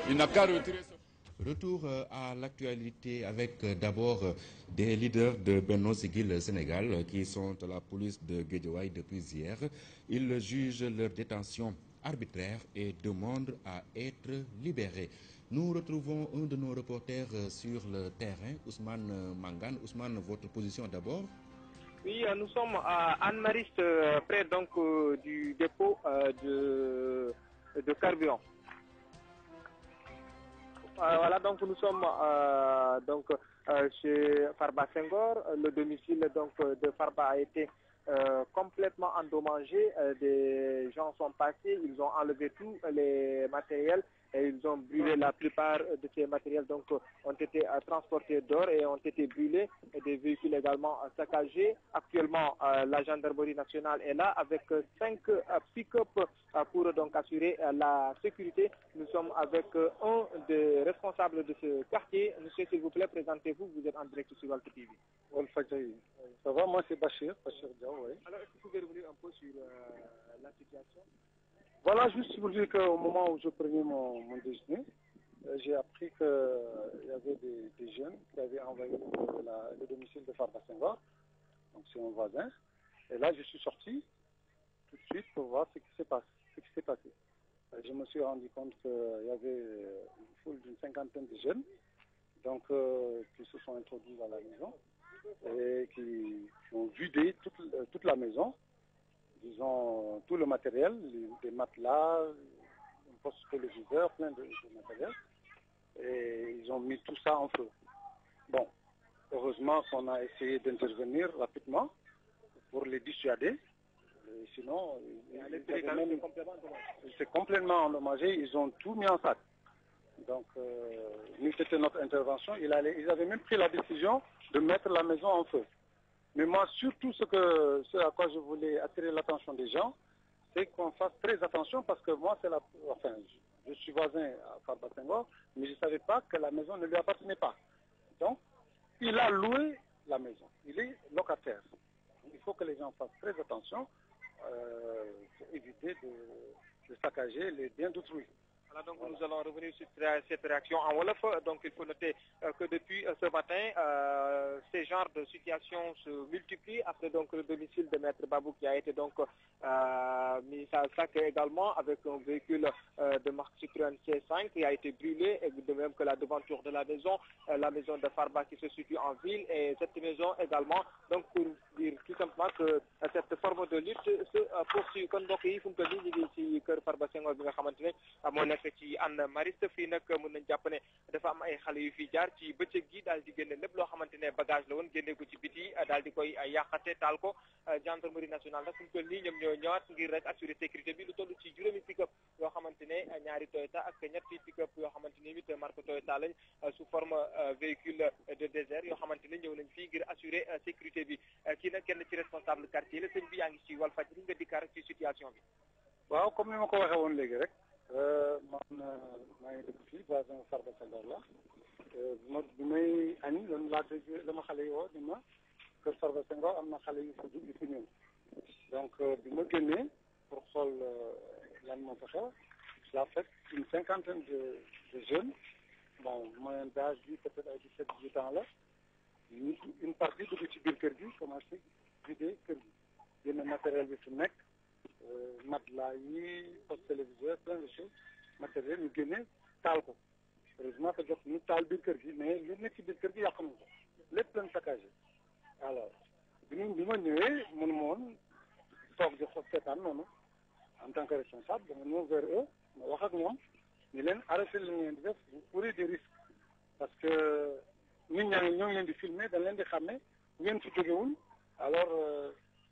il n'a qu'à retirer ça. Retour à l'actualité avec d'abord des leaders de Benno Siggil Sénégal qui sont à la police de Guédiawaye depuis hier. Ils jugent leur détention arbitraire et demandent à être libérés. Nous retrouvons un de nos reporters sur le terrain, Ousmane Mangane. Ousmane, votre position d'abord? Oui, nous sommes à Anne-Mariste, près donc du dépôt de carburant. Voilà, donc nous sommes chez Farba Senghor. Le domicile donc de Farba a été complètement endommagé. Des gens sont passés, ils ont enlevé tous les matériels et ils ont brûlé la plupart de ces matériels, donc ont été transportés dehors et ont été brûlés, et des véhicules également saccagés. Actuellement, la gendarmerie nationale est là avec 5 pick-up pour donc assurer la sécurité. Nous sommes avec un des responsables de ce quartier. Monsieur, s'il vous plaît, présentez-vous, vous êtes en direct sur Walf TV. Ça va, moi c'est Bachir Diaw, oui. Alors, est-ce que vous pouvez revenir un peu sur la situation? Voilà, juste pour dire qu'au moment où je prenais mon déjeuner, j'ai appris qu'il y avait des jeunes qui avaient envahi le domicile de Farba Senghor, donc c'est un voisin. Et là, je suis sorti tout de suite pour voir ce qui s'est passé. Je me suis rendu compte qu'il y avait une foule d'une 50aine de jeunes, donc qui se sont introduits dans la maison et qui ont vidé toute la maison. Disons, tout le matériel, des matelas, un poste téléviseur, plein de matériel. Et ils ont mis tout ça en feu. Bon, heureusement qu'on a essayé d'intervenir rapidement pour les dissuader. Et sinon, c'est complètement endommagé. Ils ont tout mis en sac. Donc, nous, c'était notre intervention. Ils avaient même pris la décision de mettre la maison en feu. Mais moi, surtout ce à quoi je voulais attirer l'attention des gens, c'est qu'on fasse très attention parce que moi, je suis voisin à Farba Senghor, mais je ne savais pas que la maison ne lui appartenait pas. Donc, il a loué la maison. Il est locataire. Il faut que les gens fassent très attention pour éviter de saccager les biens d'autrui. Voilà, donc nous allons revenir sur cette réaction en Wolof. Donc il faut noter que depuis ce matin, ces genres de situations se multiplient après donc le domicile de Maître Babou qui a été donc mis à sac également avec un véhicule de marque Citroën C5 qui a été brûlé, et de même que la devanture de la maison de Farba qui se situe en ville, et cette maison également. Donc pour dire tout simplement que cette forme de lutte se poursuit. Kon mbokk yi fu mu toll nii ñu ngi ci kër Farba Senghor bi nga xamante ne moo nekk ci Anne-Mariste. Fii nag mën nañ jàpp ne dafa am ay xale yu fi jaar ci bëccëg gi daal di génne lépp loo xamante ne bagage la woon, génne ko ci biti daal di koy yàqate taal ko. Gendarmerie nationale nag fu mu toll nii ñoom ñoo ñëwaat ngir rek assurer sécurité bi. Lu toll ci juróomi pick-up yoo xamante ne ñaari Toyota ak ñetti pick-up yoo xamante ni it marque Toyota lañ sous forme véhicule de désert yoo xamante ne ñëw nañ fii ngir assurer sécurité bi. Kii nag kenn ci responsable quartier la. Sëñ bi yaa ngi ci Walfadjri nga dikkaar ci situation bi. waaw comme ni ma ko waxee woon léegi rek man maa ngi dëkk fii voisin Farba Senghor la bi may añ loolu laa dégg la ma xale yi woo ni ma kër Farba Senghor am na xale yu fa dugg yu fi ñëw donc bi ma génnee pour xool lan moo fa xew laa fekk une 50aine de jeunes, bon moyen d'âge bi peut-être ay 17-18 ans la une partie dugg ci biir kër gi commencé vider kër gi génn matériel bi fi nekk matelas yi poste téléviseur plein de choses matériel ñu génne taal ko. Heureusement que jot ñu taal biir kër gi mais li nekk ci biir kër gi yàq nañ ko lépp lañ saccagé. Alors bi ma ñëwee mënuma woon toog di xool seetaan noonu en tant que responsable dama ñëw vers eux ma wax ak ñoom ñu leen arrêté li ngeen di def vous courez des risques parce que nit ñaa ngi ñoo ngi leen di filmer dañ leen di xàmme bu ngeen fi jógewul alors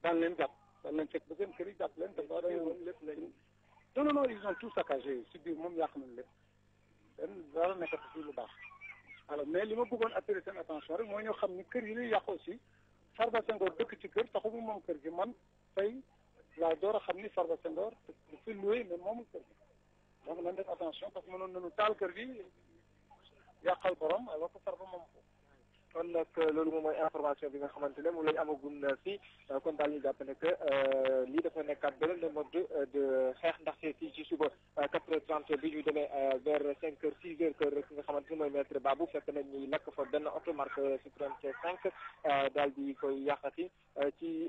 daan leen jàpp daan leen fekk ba seen kër yi jàpp leen te lépp lañ non ils ont tout saccagé si biir moom yàq nañ lépp benn dara nekkati fii lu baax. Alors mais li ma bëggoon attirer seen attention rek mooy ñoo xam ni kër yi ñuy yàq aussi Farba Senghor dëkk ci kër taxu mu moom kër gi man tey laa door a xam ni Farba Senghor fi loué mais moomul kër gi donc nañ def attention parce que mënoon nañu taal kër gi yàqal borom wax ko Farba moom ko. kon nag loolu moom mooy information bi nga xamante ne moom la ñu amagun fii kon daal ñu jàpp ne que lii dafa nekkaat beneen mode de xeex ndaxte fii ci suba 4h30 bi ñu demee vers 5h 6h que rek nga xamante ne mooy maître Babou fekk nañ ñuy lakk fa benn oto marque Citroën C5 daal di koy yàqati ci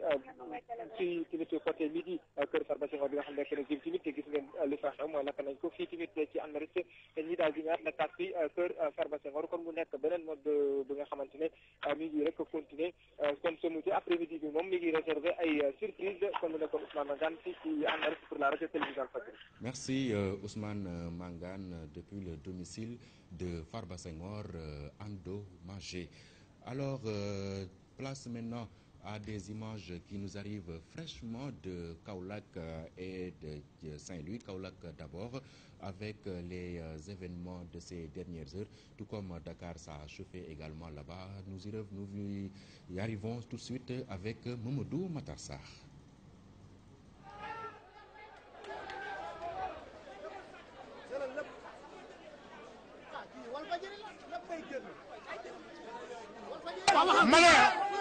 tamit côté midi kër Farba Senghor bi nga xam ne nekk na jëm tamit te gis ngeen li fa xew mooy lakk nañ ko fii tamit ci Amérique te ñi daal di ñaar nekkaat fii kër Farba Senghor kon mu nekk beneen mode bi nga xamante ne mi ngi rek continuer comme ce midi après-midi bi moom mi ngi réservé ay surprise comme mu nekkoon Ousmane Mangane fii ci Amérique pour la radio télévision Fadjri. Merci Ousmane Mangane depuis le domicile de Farba Senghor endommagé. Alors place maintenant à des images qui nous arrivent fraîchement de Kaolack et de Saint-Louis. Kaolack d'abord, avec les événements de ces dernières heures, tout comme Dakar, ça a chauffé également là-bas. Nous y arrivons tout de suite avec Mamadou Matarsar.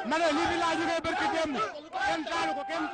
ma ne lii bi laa jógee barki démb kenn taalu ko kenn